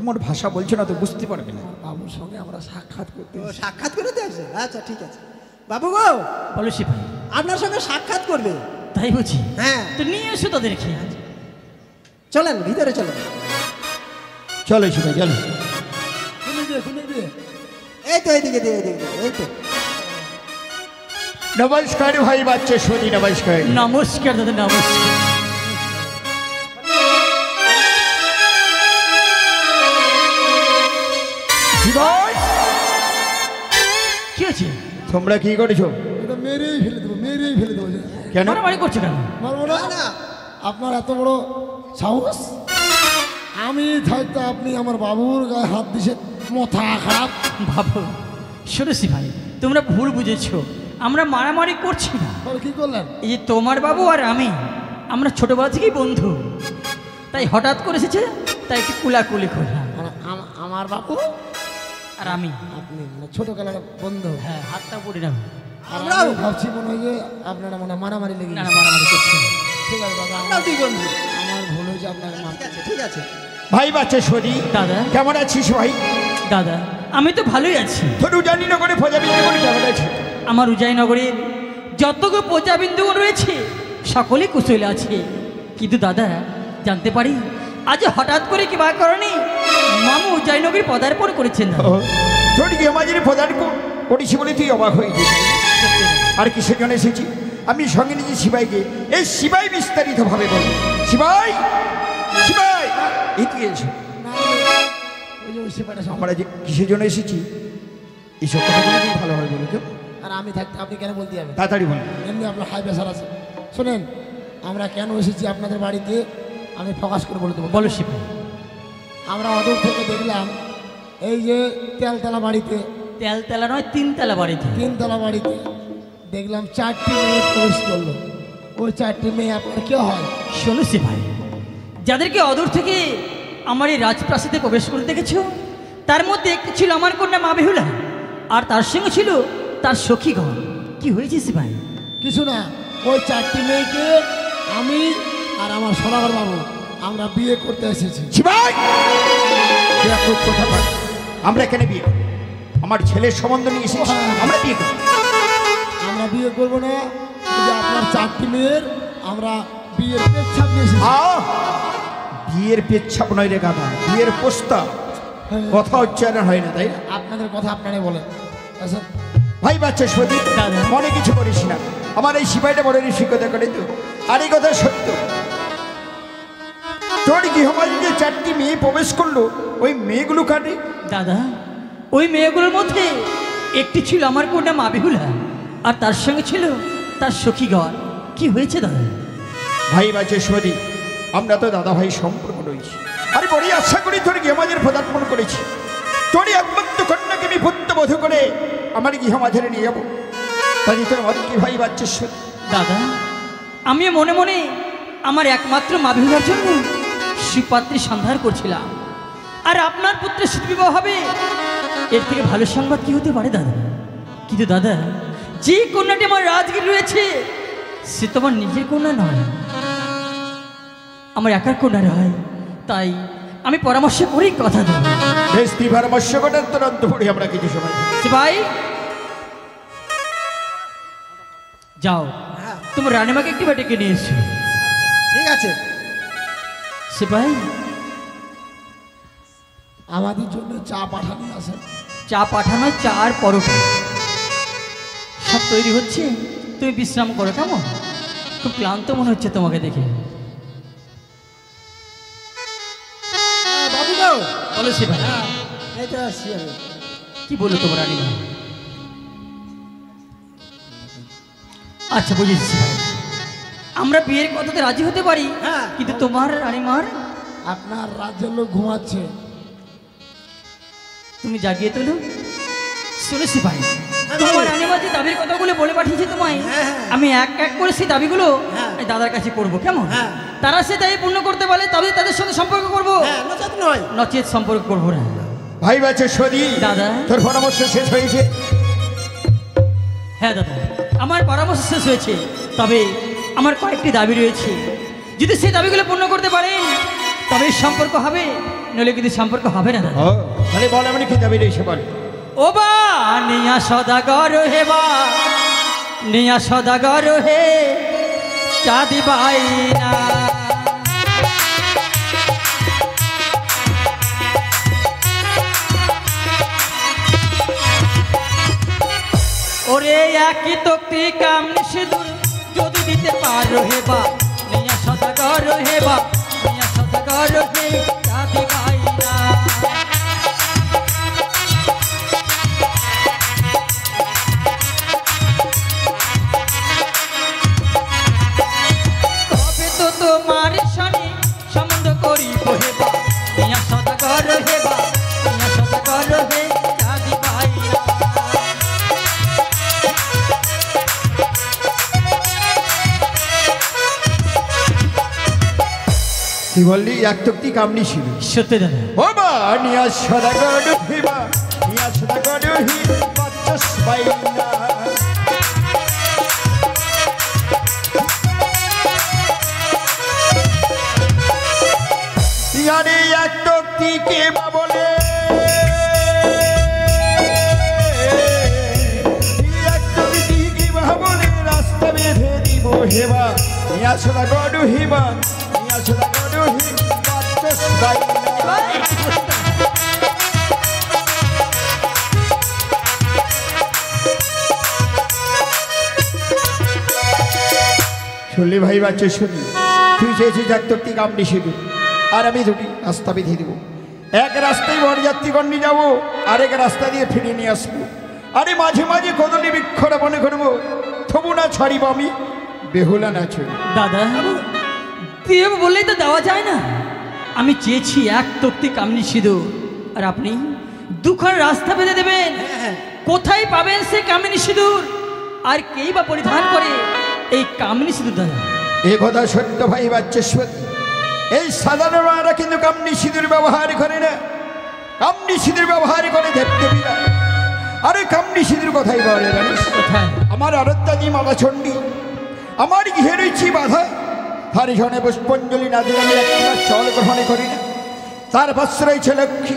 এমন ভাষা বলছো না তো বুঝতে পারবে না। বাবুর সঙ্গে আমরা সাক্ষাৎ করতে ও এসেছি। সাক্ষাৎ করে দিয়েছে? আচ্ছা ঠিক আছে। বাবু গো, বলো সিপাই। আপনার সঙ্গে সাক্ষাৎ করবে। তাই বুঝি? হ্যাঁ, তো নিয়ে এসো তাদেরকে। চলেন ভিতরে চলেন। চলো সিপাই চলো। খুলে দিয়ে এই তো এইদিকে দিয়ে এইদিকে এই তো। নমস্কার ভাই বাচ্চা শুনি, নমস্কার। নমস্কার দাদা, নমস্কার। সিপাই, কি হয়েছে? তোমরা কি করেছো? এটা মেরেই ফেলে দেবো, মেরেই ফেলে দেবো। কেন? মারামারি করছো কেন? মারবো না। না। আপনার এত বড় সাহস! আমি থাকতে আপনি আমার বাবুর গায়ে হাত দিছেন, মাথা খারাপ। ভাবো, শোনো সিপাই, তোমরা ভুল বুঝেছো। আমরা মারামারি করছি না। তাহলে কি করলেন? এই যে তোমার বাবু আর আমি, আমরা ছোটবেলা থেকেই বন্ধু। তাই হঠাৎ করে এসেছে, তাই একটু কুলাকুলি করলাম। আমার বাবু আর আমি, আপনি মানে ছোটবেলার বন্ধু। হ্যাঁ, হাতটা পড়ি না। আর আমি ভাবছি মনে হয় যে আপনারা মনে হয় মারামারি লেগে না না, গেছে। মারামারি করছি না। ঠিক আছে দাদা, আমরাও দুই বন্ধু। আমার ভুল হয়েছে, আপনাকে মাফ। ঠিক আছে ঠিক আছে। ভাই বাচ্চা শুনি, দাদা, কেমন আছিস ভাই? দাদা, আমি তো ভালোই আছি। তোর জানি না করে ফজাবি করে কেমন আছে? আমার উজাইনগরের যতগুলো প্রজাবিন্দু রয়েছে সকলেই কুশলে আছে। কিন্তু দাদা, জানতে পারি আজ হঠাৎ করে কি বা কারণে মামু উজাইনগরে পদার্পণ করেছেন না। তোর কি আমাদের প্রদান করেছি বলে তুই অবাক হয়ে গেছিস? আর কিসের জন্য এসেছি? আমি সঙ্গে নিয়েছি সিপাইকে। এই সিপাই বিস্তারিত ভাবে বল। সিপাই, সিপাই, এদিকে এসো। ওই যে ওই সেপাটা সব। আমরা যে কিসের জন্য এসেছি এইসব কথাগুলো তুমি ভালো হয় বলো তো। আর আমি থাকতে আপনি কেন বলতে যাবেন? তাড়াতাড়ি বলো। এমনি আপনার হাই প্রেশার আছে। শোনেন, আমরা কেন এসেছি আপনাদের বাড়িতে আমি ফোকাস করে বলে দেবো। বলো সিপাই। আমরা অদূর থেকে দেখলাম এই যে তেলতলা বাড়িতে, তেলতলা নয়, তিনতলা বাড়িতে। তিনতলা বাড়িতে দেখলাম 4টি মেয়ে প্রবেশ করলো। ওই 4টি মেয়ে আপনার কেউ হয়? শোনো সিপাই, যাদেরকে অদূর থেকে আমার এই রাজপ্রাসাদে প্রবেশ করে দেখেছো, তার মধ্যে একটি ছিল আমার কন্যা মা বেহুলা, আর তার সঙ্গে ছিল তার সখীগণ। কি হয়েছে সিপাই? কিছু না, ওই 4টি মেয়েকে আমি আর আমার সদাগর বাবু আমরা বিয়ে করতে এসেছি। সিপাই, তুই এক কথা বল। আমরা এখানে বিয়ে করব। আমার ছেলের সম্বন্ধ নিয়ে এসেছি, আমরা বিয়ে করব। আমরা বিয়ে করবো না, এই যে আপনার 4টি মেয়ের আমরা বিয়ের পেচ্ছাপ নিয়ে এসেছি। বিয়ের পেচ্ছাপ নয় রে গাদা, বিয়ের প্রস্তাব। কথা উচ্চারণ হয় না, তাই না? আপনাদের কথা আপনারাই বলেন। আচ্ছা, ভাই বাচ্চা সত্যি দাদা। মনে কিছু করিস না। আমার এই সিপাইটা বড় রসিকতা করে তো। আর এই কথা সত্য, তোর গৃহমাঝে যে 4টি মেয়ে প্রবেশ করলো, ওই মেয়েগুলো কাটে। দাদা, ওই মেয়েগুলোর মধ্যে একটি ছিল আমার কন্যা মা বেহুলা, আর তার সঙ্গে ছিল তার সখীগণ। কি হয়েছে দাদা? ভাই বাচ্চা সত্যি আমরা তো দাদা ভাই সম্পর্ক রয়েছি। আরে বড়ই আশা করি তোর গৃহমাঝের পদার্পণ করেছি। তোরই একমাত্র কন্যাকে আমি পুত্রবধ করে আমার গৃহমাঝে নিয়ে যাবো। তাই তোর মত কি ভাই বাচ্চা সত্যি? দাদা, আমি মনে মনে আমার একমাত্র মা বেহুলার জন্য সুপাত্রী সন্ধান করছিলাম। আর আপনার পুত্রের বিবাহ হবে, এর থেকে ভালো সংবাদ কি হতে পারে দাদা? কিন্তু দাদা, যে কন্যাটি আমার রাজগীর রয়েছে সে তোমার নিজের কন্যা নয়, আমার একার কন্যা নয়। তাই আমি পরামর্শ করেই কথা দেব। বেশ, তুই পরামর্শ করার তোর অন্তপুরে আমরা কিছু সময় ভাই যাও, হ্যাঁ তোমার রানীমাকে একটি বাটিকে নিয়ে এসো। ঠিক আছে। সিপাই, আমাদের জন্য চা পাঠানি আসেন। চা পাঠানো, চা আর পরোটা সব তৈরি হচ্ছে। তুমি বিশ্রাম করো, কেমন? খুব ক্লান্ত মনে হচ্ছে তোমাকে দেখে। বাবু গো, বলো সিপাই। এই তো আসছি আমি। কি বলো তোমার রানীমা? আচ্ছা, বুঝেছি সিপাই। আমরা বিয়ের কথাতে রাজি হতে পারি, হ্যাঁ। কিন্তু তোমার রানীমার আপনার রাজ্যের লোক ঘুমাচ্ছে। তুমি জাগিয়ে তোলো। শুনেছি ভাই, হ্যাঁ, তোমার বাবু। রানীমা যে দাবির কথাগুলো বলে পাঠিয়েছে তোমায়, হ্যাঁ, হ্যাঁ। আমি এক এক করে সেই দাবিগুলো হ্যাঁ। এই দাদার কাছে করবো, কেমন? হ্যাঁ। তারা সে দাবি পূর্ণ করতে পারে, তবে তাদের সঙ্গে সম্পর্ক করবো, হ্যাঁ, নচেত নয়। নচেত সম্পর্ক করবো না। ভাই বাচেশ্বরী, দাদা। তোর পরামর্শ শেষ হয়েছে? হ্যাঁ দাদা, আমার পরামর্শ শেষ হয়েছে, তবে আমার কয়েকটি দাবি রয়েছে। যদি সেই দাবিগুলো পূর্ণ করতে পারেন তবে সম্পর্ক হবে, নইলে কিন্তু সম্পর্ক হবে না দাদা। ও তাহলে বল, আমি কি দাবি রয়েছে বল। ও বা নিয়া সদাগর হে বা নিয়া সদাগর হে চাঁদি বাইনা, ওরে একই তক্তি কামনি সিঁদুর যদি দিতে পারো হে বা নিয়া সদাগর হে বা নিয়া সদাগর হে চাঁদি বাইনা। তবে তো তোমার সনে সম্বন্ধ করিব হেবা নিয়া সদাগর হেবা নিয়া সদাগর হে চাঁদি বাইনা। কি বললি? এক তক্তি কামনি ছিল। সত্যি দাদা, ও বা নিয়া সদাগর হিবা, নিয়া সদাগর হি বাচস বাইনা। ইয়ারে এক তক্তি কে বা বলে, এক তক্তি কে বা বলে রাস্তা বেঁধে দিব হেবা নিয়া সদাগর হিবা নিয়া সদাগর হি বাচস বাইনা। শুনলি ভাই বাচ্চা, শুনলি? তুই চেয়েছিস এক তক্তি কামনি শুধু, আর আমি দুটি রাস্তা বেঁধে দেবো। এক রাস্তায় বরযাত্রীগণ নিয়ে যাবো, আরেক রাস্তা দিয়ে ফিরিয়ে নিয়ে আসবো। আরে মাঝে মাঝে কদলি বৃক্ষরোপণে করবো, তবু না ছাড়িব আমি বেহুলা না ছড়ি। দাদা দেব বললেই তো দেওয়া যায় না। আমি চেয়েছি এক তক্তি কামনি সিঁদুর, আর আপনি দুখান রাস্তা বেঁধে দেবেন। কোথায় পাবেন সে কামিনী সিঁদুর, আর কেই বা পরিধান করে এই কামিনী সিঁদুর দাদা? এ কথা সত্য ভাই বাচ্চেশ্বর, এই সাধারণরা কিন্তু কামনি সিঁদুর ব্যবহার করে না, কামনি সিঁদুর ব্যবহার করে দেবদেবীরা। আরে কামনি সিঁদুর কথাই বলে জানিস? কোথায়? আমার আরাধ্যাদি মাতা চণ্ডী আমার গৃহে রয়েছি বাধা, তার জনে পুষ্পাঞ্জলি না দিলে আমি একটা চল গ্রহণ করি না। তার পাশে রয়েছে লক্ষ্মী,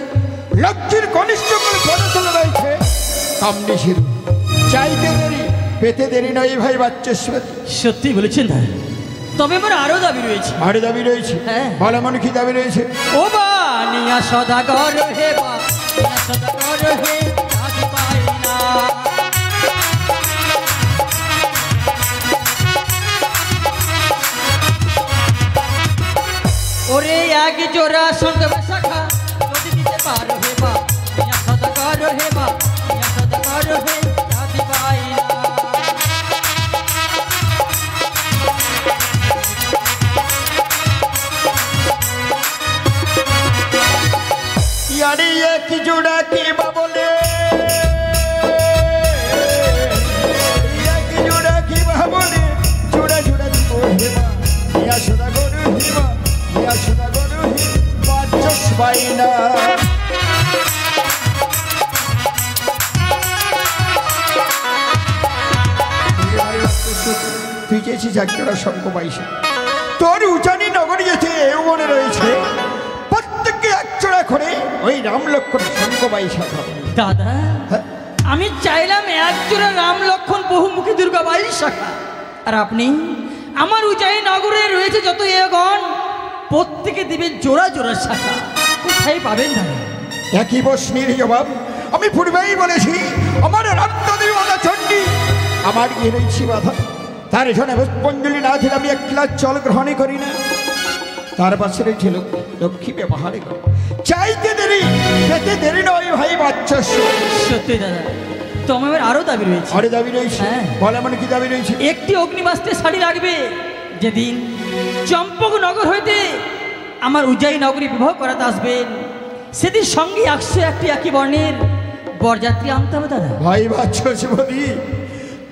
লক্ষ্মীর কনিষ্ঠ করে পদতলে রয়েছে কামনি সিঁদুর। চাইতে দেরি পেতে দেরি নয় ভাই বাচ্চেশ্বর। সত্যি বলেছেন দাদা, তবে আমার আরো দাবি রয়েছে। আরে দাবি রয়েছে? হ্যাঁ। ভালো মনে কি দাবি রয়েছে? ও বা নিয়া সদাগর হে বা নিয়া সদাগর হে চাঁদি বাইনা। ওরে এক জোড়া সঙ্গে শাখা যদি দিতে পারো হে বা নিয়া সদাগর হে বা নিয়া সদাগর হে চাঁদি বাইনা। ইয়ারে এক জোড়া কে বা বলে, এক জোড়া কে বা বলে জোড়া জোড়া দিব হেবা নিয়া সদা গরু হেবা নিয়া সদা গরু হি বাচস বাইনা। তুই চেয়েছিস এক জোড়া শঙ্খ বাইশে, তোর উজানি নগরে যেতে এও মনে রয়েছে প্রত্যেককে এক জোড়া করে ওই রাম লক্ষ্মণ শঙ্খ বাইশা খাবে। দাদা হ্যাঁ? আমি চাইলাম এক জোড়া রাম লক্ষণ বহুমুখী দুর্গাবাই শাখা, আর আপনি আমার উজাই নগরে রয়েছে যত এগণ প্রত্যেকে দিবেন জোড়া জোড়া শাখা। কোথায় পাবেন দাদা? একই প্রশ্নের জবাব আমি পূর্বেই বলেছি। আমার রাত্রদেবী মাতা চণ্ডী আমার গিয়ে রয়েছি বাধা, তার জন্য পুষ্পাঞ্জলি না দিলে আমি এক গ্লাস জল গ্রহণই করি না। তার পাশে রয়েছে লক্ষ্মী ব্যবহারে করে চাইতে দেরি পেতে দেরি নয় ভাই বাচ্চা। সত্যি দাদা, তো আমার আরো দাবি রয়েছে। আরে দাবি রয়েছে? হ্যাঁ। বলে মানে কি দাবি রয়েছে? একটি অগ্নিবাস্ত্রের শাড়ি লাগবে, যেদিন চম্পকনগর হইতে আমার উজ্জয়ী নগরী বিবাহ করাতে আসবেন, সেদিন সঙ্গে 101টি একই বর্ণের বরযাত্রী আনতে হবে দাদা। ভাই বাচ্চী,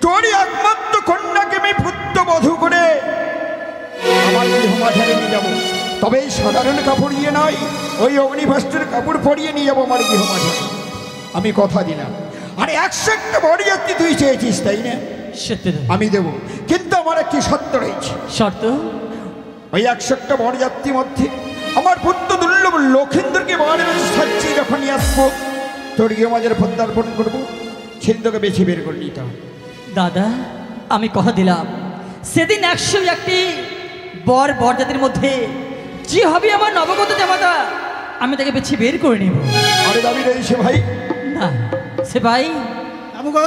তোরই একমাত্র কন্যাকে আমি পুত্রবধূ করে আমার গৃহমাঝারে নিয়ে যাবো। তবে এই সাধারণ কাপড় দিয়ে নয়, ওই অগ্নিভাস্টের কাপড় পরিয়ে নিয়ে যাবো আমার গৃহমাঝারে। আমি কথা দিলাম। আরে 101টা বরযাত্রী তুই চেয়েছিস, তাই না? সত্যি দাদা। আমি দেবো, কিন্তু আমার একটি শর্ত রয়েছে। শর্ত? ওই 101টা বরযাত্রীর মধ্যে আমার পুত্র দুর্লভ লক্ষেন্দ্রকে বাড়ি সাজিয়ে যখন নিয়ে আসবো, তোর গৃহমাঝারে পদার্পণ করবো, সেদিন তোকে বেছে বের করে নিতে হবে। দাদা আমি কথা দিলাম, সেদিন 101টি বরযাত্রীর মধ্যে যে হবে আমার নবগত জামাতা, আমি তাকে বেছে বের করে নেব। আরে দাবি রয়েছে ভাই। না সে ভাই, বাবু গো,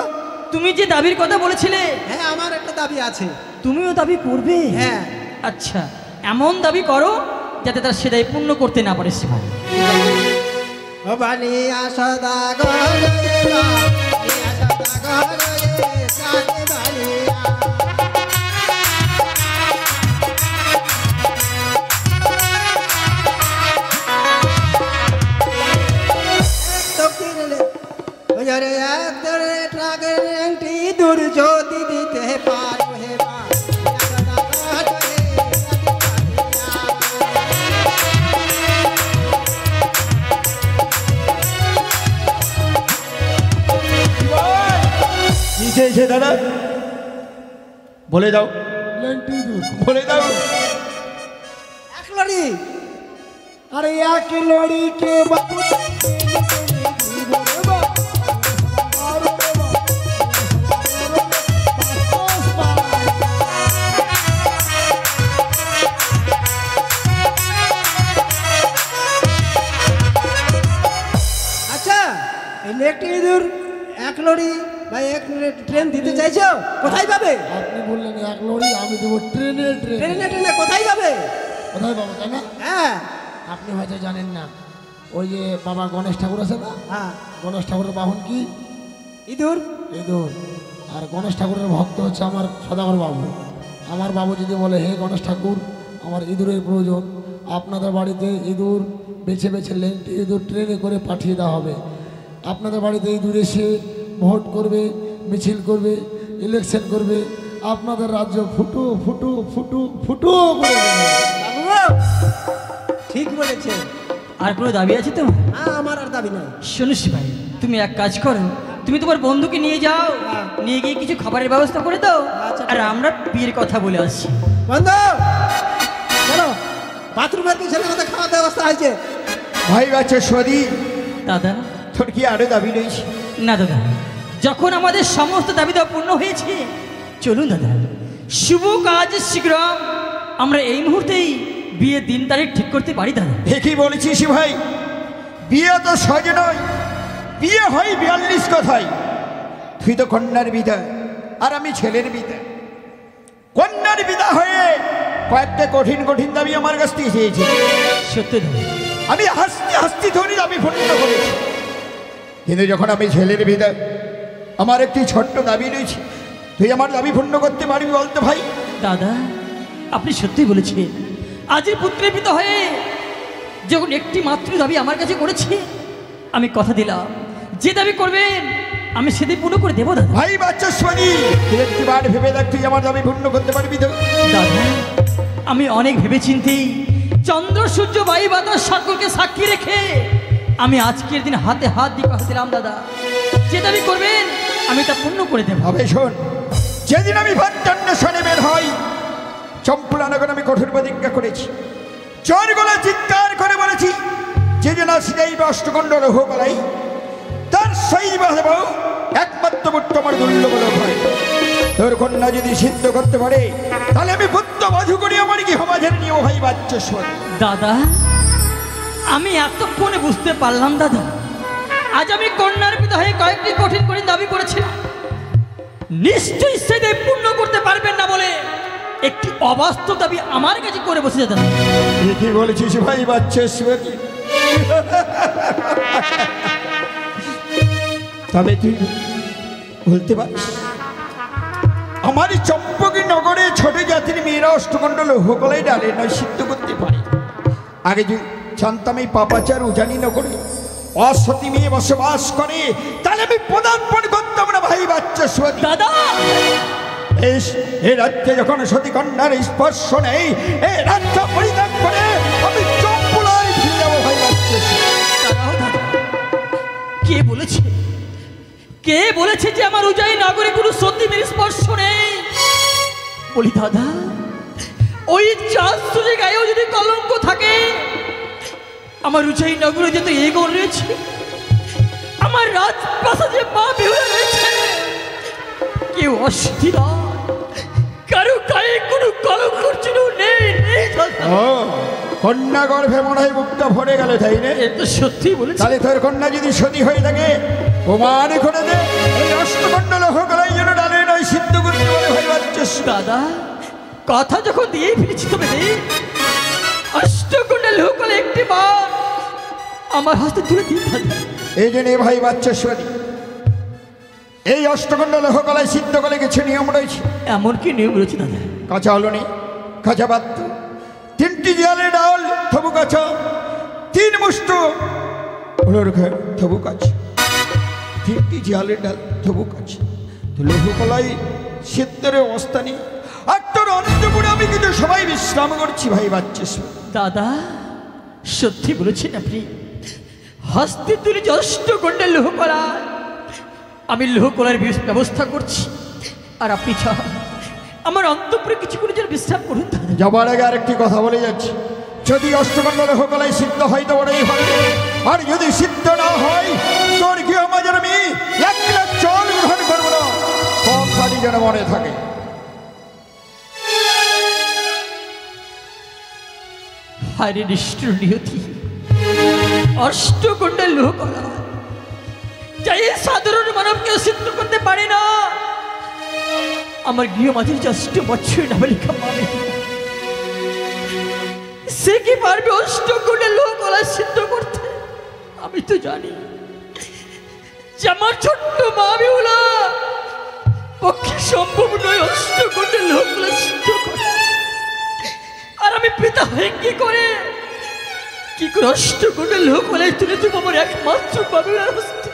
তুমি যে দাবির কথা বলেছিলে, হ্যাঁ আমার একটা দাবি আছে। তুমিও দাবি করবে? হ্যাঁ। আচ্ছা, এমন দাবি করো যাতে তার সেটাই পূর্ণ করতে না পারে সে ভাই। ও বানিয়া সদা গরে বানিয়া সদা গরে সাথে বানিয়া তো কিনলে ও যারে এক ধরে ট্রাকের একটি দূর যদি দিতে পারো হে বানিয়া সদা গরে কি চেয়েছে দাদা? বলে দাও, বলে দাও। এক লড়ি, আরে এক লড়ি কে বাবু আচ্ছা, ইলেকট্রিক ইঁদুর এক লড়ি ভাই এক ট্রেন দিতে চাইছো? কোথায় পাবে? আপনি বললেন এক লড়ি, আমি দেবো ট্রেনে। ট্রেনে ট্রেনে কোথায় পাবে? কোথায় পাবো তাই না? হ্যাঁ আপনি হয়তো জানেন না, ওই যে বাবা গণেশ ঠাকুর আছে না, হ্যাঁ, গণেশ ঠাকুরের বাহন কি? ইঁদুর। ইঁদুর। আর গণেশ ঠাকুরের ভক্ত হচ্ছে আমার সদাগর বাবু। আমার বাবু যদি বলে হে গণেশ ঠাকুর, আমার ইঁদুরের প্রয়োজন, আপনাদের বাড়িতে ইঁদুর বেছে বেছে লেংটি ইঁদুর ট্রেনে করে পাঠিয়ে দেওয়া হবে। আপনাদের বাড়িতে ইঁদুর এসে ভোট করবে, মিছিল করবে, ইলেকশন করবে, আপনাদের রাজ্য ফুটো ফুটো ফুটো ফুটো করে দেবে। বাবু গো, ঠিক বলেছে। আর কোনো দাবি আছে তোমার? হ্যাঁ, আমার আর দাবি নাই। শুনিস ভাই, তুমি এক কাজ করো, তুমি তোমার বন্ধুকে নিয়ে যাও, নিয়ে গিয়ে কিছু খাবারের ব্যবস্থা করে দাও, আচ্ছা, আর আমরা বিয়ের কথা বলে আসছি। বন্ধু চলো, বাথরুমের পিছনে আমাদের খাওয়ার ব্যবস্থা হয়েছে। ভাই বাচ্চা সদি, দাদা তোর কি আরো দাবি রয়েছে? না দাদা, যখন আমাদের সমস্ত দাবি দেওয়া পূর্ণ হয়েছে, চলুন দাদা, শুভ কাজ শীঘ্র আমরা এই মুহূর্তেই বিয়ের দিন তারিখ ঠিক করতে পারি দাদা। ঠিকই বলেছিস ভাই, বিয়ে তো সহজ নয়, বিয়ে হয় 42 কথায়। তুই তো কন্যার বিদা আর আমি ছেলের বিদা। কন্যার বিদা হয়ে কয়েকটা কঠিন কঠিন দাবি আমার কাছ থেকে চেয়েছে। সত্যি দাদা, আমি হাসতে হাসতে ধরি দাবি পূর্ণ করেছি, কিন্তু যখন আমি ছেলের বিদা, আমার একটি ছোট্ট দাবি রয়েছে। তুই আমার দাবি পূর্ণ করতে পারবি বলতো ভাই? দাদা আপনি সত্যি বলেছেন, আজই পুত্রের পিতা হয়ে যখন একটি মাত্র দাবি আমার কাছে করেছে, আমি কথা দিলাম যে দাবি করবেন আমি সেদিন পূর্ণ করে দেবো দাদা। ভাই বাচ্চা শনি, তুই একটিবার ভেবে দেখ, তুই আমার দাবি পূর্ণ করতে পারবি তো? দাদা আমি অনেক ভেবে চিন্তেই চন্দ্র সূর্য বায়ু বাতাস সকলকে সাক্ষী রেখে আমি আজকের দিন হাতে হাত দিয়ে কথা দিলাম দাদা, যে দাবি করবেন আমি তা পূর্ণ করে দেবো। হবে শোন, যেদিন আমি ভান্ডান্বেষণে বের হই, চম্পলানগর আমি কঠোর প্রতিজ্ঞা করেছি, চোর গলা চিৎকার করে বলেছি, যে যেন সিদাই বা অষ্টকণ্ড রহ বলাই, তার সেই বাঁধব একমাত্র পুত্র আমার দুর্লভ হয়। তোর কন্যা যদি সিদ্ধ করতে পারে, তাহলে আমি পুত্র বধূ করি আমার কি সমাজের নিয়েও ভাই বাচ্চা শোন। দাদা আমি এতক্ষণে বুঝতে পারলাম দাদা, আজ আমি কন্যার পিতা হয়ে কয়েকটি কঠিন কঠিন দাবি করেছিলাম, নিশ্চয়ই সেটাই পূর্ণ করতে পারবেন না বলে একটি অবাস্তব দাবি আমার কাছে করে বসে দাদা। কি বলেছিস ভাই বাচ্চা শিবাজি? তবে তুই বলতে পারিস আমার চম্পকী নগরে ছোট জাতির মেয়েরা অষ্টকণ্ড লৌহকলাই ডালে নয় সিদ্ধ করতে পারে। আগে যদি জানতাম এই পাপাচার উজানি নগরে অসতী মেয়ে বসবাস করে, তাহলে আমি পদার্পণ করতাম না ভাই বাচ্চা সতী। দাদা এই রাজ্যে যখন সতী কন্যার স্পর্শ নেই, এই রাজ্য পরিত্যাগ করে আমি চম্পুলায় ফিরে যাবো ভাই বাচ্চা। দাঁড়াও দাদা, কে বলেছে, কে বলেছে যে আমার উজাই নগরে কোনো সতী মেয়ের স্পর্শ নেই? বলি দাদা, ওই চাঁদ সুজে গায়েও যদি কলঙ্ক থাকে, আমার উজাই নগরে যে তো এগোন রয়েছে, আমার রাজপ্রাসাদে মা বেহুলা রয়েছে, কেউ অস্থির, কারো গায়ে কোনো কলঙ্কর চিহ্ন নেই। কন্যা গর্ভে মনে হয় মুক্ত ভরে গেল, তাই না? এ তো সত্যি বলেছে। তাহলে তোর কন্যা যদি সতী হয়ে থাকে, প্রমাণ করে দে এই অষ্টকণ্ড লৌহকলাই যেন ডালে নয় সিদ্ধ করতে বলে ভাই বাচ্চা। দাদা কথা যখন দিয়েই ফেলেছি, তবে নেই অষ্টকণ্ডা লৌহকলাই একটি বার আমার হাতে তুলে দিন দাদা। এই জন্য ভাই বাচ্চা সতী, এই অষ্টকণ্ড লৌহকলাই সিদ্ধ করে কিছু নিয়ম রয়েছে। এমন কি নিয়ম রয়েছে দাদা? কাঁচা হলুনি, কাঁচা বাদ্য, 3টি জিয়ালে ডাল থবু কাঁচা, 3 মুষ্ট হলোর ঘর থবু কাঁচা, 3টি জিয়ালে ডাল থবু কাঁচা, লৌহকলাই সিদ্ধের অবস্থা নেই। আর তোর অন্তপুরে আমি কিন্তু সবাই বিশ্রাম করছি ভাই বাচ্চা। দাদা সত্যি বলেছেন আপনি, হস্তে তুলে যে অষ্টকণ্ডা লৌহকলাই, আমি লৌহকলার ব্যবস্থা করছি, আর আপনি আমার অন্তপুরে কিছু করে যেন বিশ্রাম করুন দাদা। যাবার আগে আরেকটি কথা বলে যাচ্ছি, যদি অষ্টকণ্ড লৌহকলাই সিদ্ধ হয় তো বড়ই ভালো, আর যদি সিদ্ধ না হয় তোর গৃহমাজের আমি 1 গ্লাস জল গ্রহণ করবো না। কথাটি যেন মনে থাকে। হায়রে নিষ্ঠুর নিয়তি, অষ্টকণ্ডা লৌহকলাই যাই সাধারণ মানবকে সিদ্ধ করতে পারে না, আমার গৃহমাঝির যে 8 বছর নাবালিকা মানে, সে কি পারবে অষ্টকণ্ডা লৌহকলাই সিদ্ধ করতে? আমি তো জানি যে আমার ছোট্ট মা বেহুলা পক্ষে সম্ভব নয় অষ্টকণ্ডা লৌহকলাই সিদ্ধ করা। আর আমি পিতা হয়ে কি করে অষ্টকণ্ডা লৌহকলাই তুলে দেবো আমার একমাত্র মা বেহুলার হস্তে?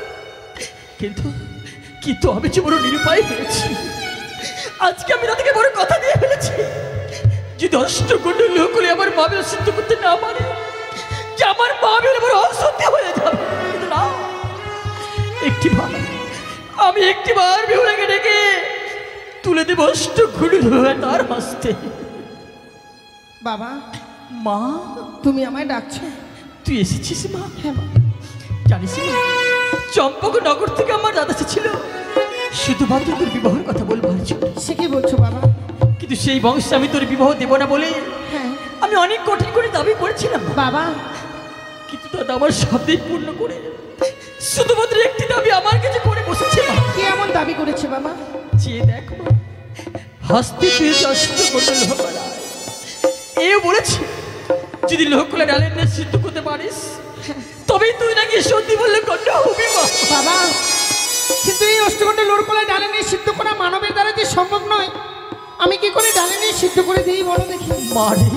কিন্তু আমি যে বড় নিরুপায় হয়েছি। আজকে আমি তাদেরকে বড় কথা দিয়ে ফেলেছি, যদি অষ্টকণ্ড লৌহকলাই আমার মা বেহুলা সিদ্ধ করতে না পারে, যে আমার মা বেহুলা বড় অসত্যি হয়ে যাবে। কিন্তু না, আমি একটিবার বেহুলাকে ডেকে তুলে দেব অষ্টকণ্ড লৌহকলাই তার হস্তে। বাবা, মা তুমি আমায় ডাকছো? তুই এসেছিস মা? হ্যাঁ বাবা। জানিস মা, চম্পকনগর থেকে আমার দাদা ছিল শুধুমাত্র তোর বিবাহের কথা বলবার জন্য। সে কি বলছো বাবা? কিন্তু সেই বংশে আমি তোর বিবাহ দেব না বলে হ্যাঁ আমি অনেক কঠিন করে দাবি করেছিলাম বাবা, কিন্তু দাদা আমার শব্দেই পূর্ণ করে শুধুমাত্র একটি দাবি আমার কাছে করে বসেছে মা। কি এমন দাবি করেছে বাবা? চেয়ে দেখ মা, হস্তে তুই অষ্টকণ্ড লৌহকলাই এও বলেছে, যদি লৌহকলাই ডালের ন্যায় সিদ্ধ করতে পারিস তবেই তুই নাকি সত্যি বললে কন্যা হবি মা। বাবা, কিন্তু এই অষ্টকণ্ড লৌহকলাই ডালে নিয়ে সিদ্ধ করা মানবের দ্বারা যে সম্ভব নয়, আমি কি করে ডালে নিয়ে সিদ্ধ করে দিই বলো দেখি? মানে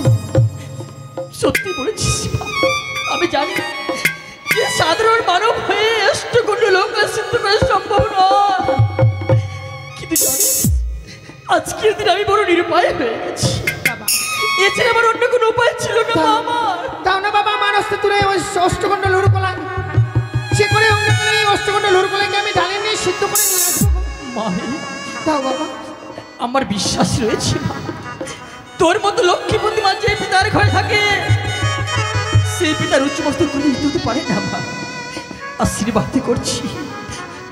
সত্যি বলেছিস মা, আমি জানি যে সাধারণ মানব হয়ে অষ্টকণ্ড লৌহকলাই সিদ্ধ করা সম্ভব নয়, কিন্তু জানিস আজকের দিন আমি বড় নিরুপায় হয়ে গেছি। এছাড়া আমার অন্য কোনো উপায় ছিল না মা আমার। দাও না বাবা আমার হস্তে তুলে ওই অষ্টকণ্ড লৌহকলাই, সে করে এই অষ্টকণ্ড লৌহকলাইকে আমি ডালে নিয়ে সিদ্ধ করে নিয়ে আসবো। মানে দাও বাবা। আমার বিশ্বাস রয়েছে মা, তোর মতো লক্ষ্মীপতি মা যে পিতার ঘরে থাকে সেই পিতার উচ্চমস্তক করে দিতে পারে না মা। আশীর্বাদ করছি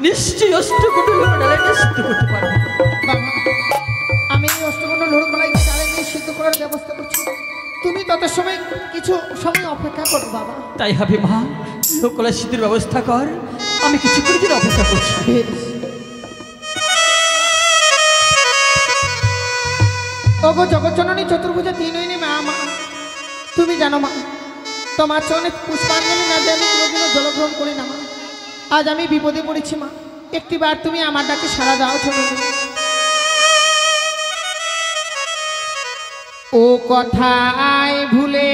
নিশ্চয়ই অষ্টকণ্ড লৌহকলাই ডালে সিদ্ধ করতে পারবো। বাবা, আমি এই অষ্টকণ্ড লৌহকলাইকে ডালে নিয়ে সিদ্ধ করার ব্যবস্থা করছি, তুমি তত সময় কিছু সময় অপেক্ষা করো বাবা। তাই হবে মা, লৌহকলাই সিদ্ধের ব্যবস্থা কর, আমি কিছু করে দিন অপেক্ষা করছি। ওগো জগজ্জননী চতুর্ভুজা তিনয়নী মা, মা তুমি জানো মা, তোমার চরণে পুষ্পাঞ্জলি না দিয়ে আমি কোনোদিনও জলগ্রহণ করি না মা। আজ আমি বিপদে পড়েছি মা, একটিবার তুমি আমার ডাকে সাড়া দাও জননী। ও কথায় ভুলে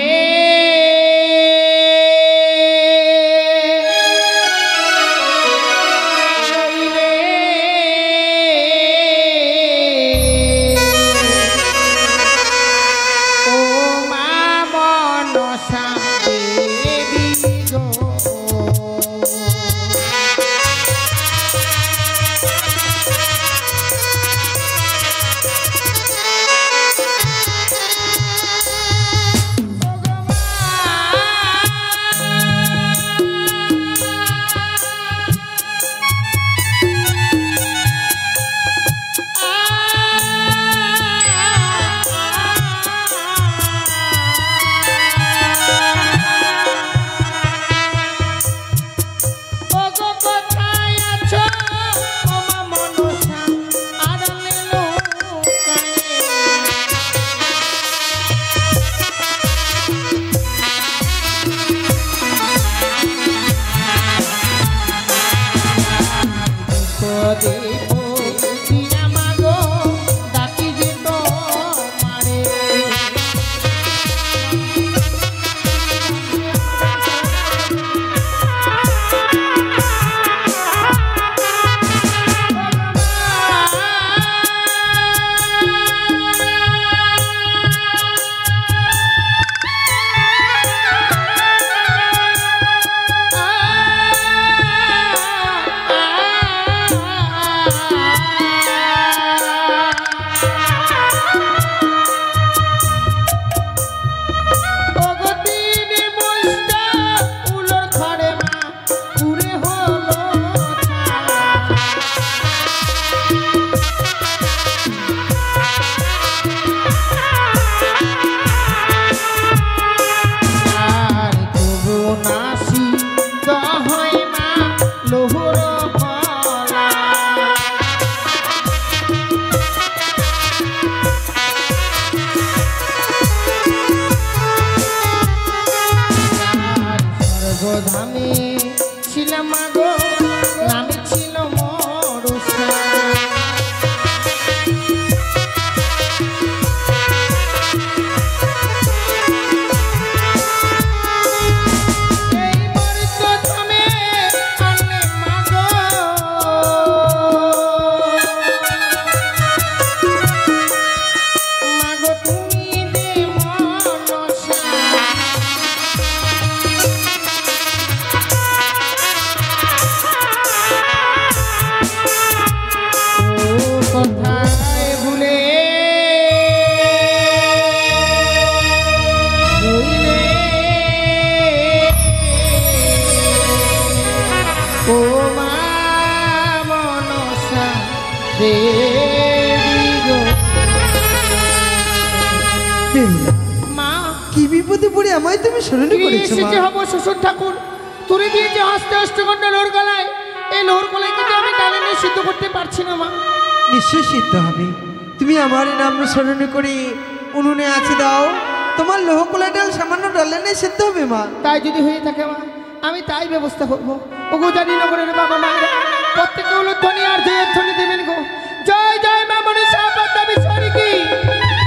ও মা মনসা দেবী গো কি বিপদে পড়ে আমায় তুমি স্মরণ করেছো মা? হব শ্বশুর ঠাকুর তুলে দিয়েছে হস্তে অষ্টগন্ধ লোর গলায়। এই লোর গলায় কিন্তু আমি ডালে নিয়ে সিদ্ধ করতে পারছি না মা। নিশ্চয় সিদ্ধ হবে। তুমি আমার নাম স্মরণ করে উনুনে আছে দাও, তোমার লোহকলা ডাল সামান্য ডালে নিয়ে সিদ্ধ হবে মা। তাই যদি হয়ে থাকে মা আমি তাই ব্যবস্থা করবো। ওগো জানি নগরের বাবা মায়েরা প্রত্যেকে হলো ধ্বনি আর জয়ের ধ্বনি দেবেন গো। জয় জয় মা মনসা পদ্মাবীশ্বরী কি,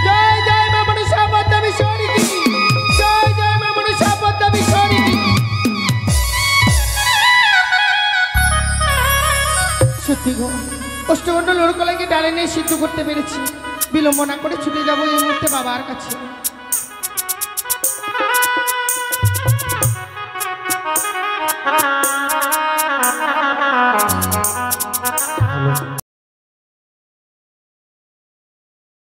জয় জয় মা মনসা পদ্মাবীশ্বরী কি, জয় জয় মা মনসা পদ্মাবীশ্বরী কি। সত্যি গো অষ্টগন্ধ লোর গলাকে ডালে নিয়ে সিদ্ধ করতে পেরেছি। বিলম্ব না করে ছুটে যাবো এই মুহূর্তে বাবার কাছে।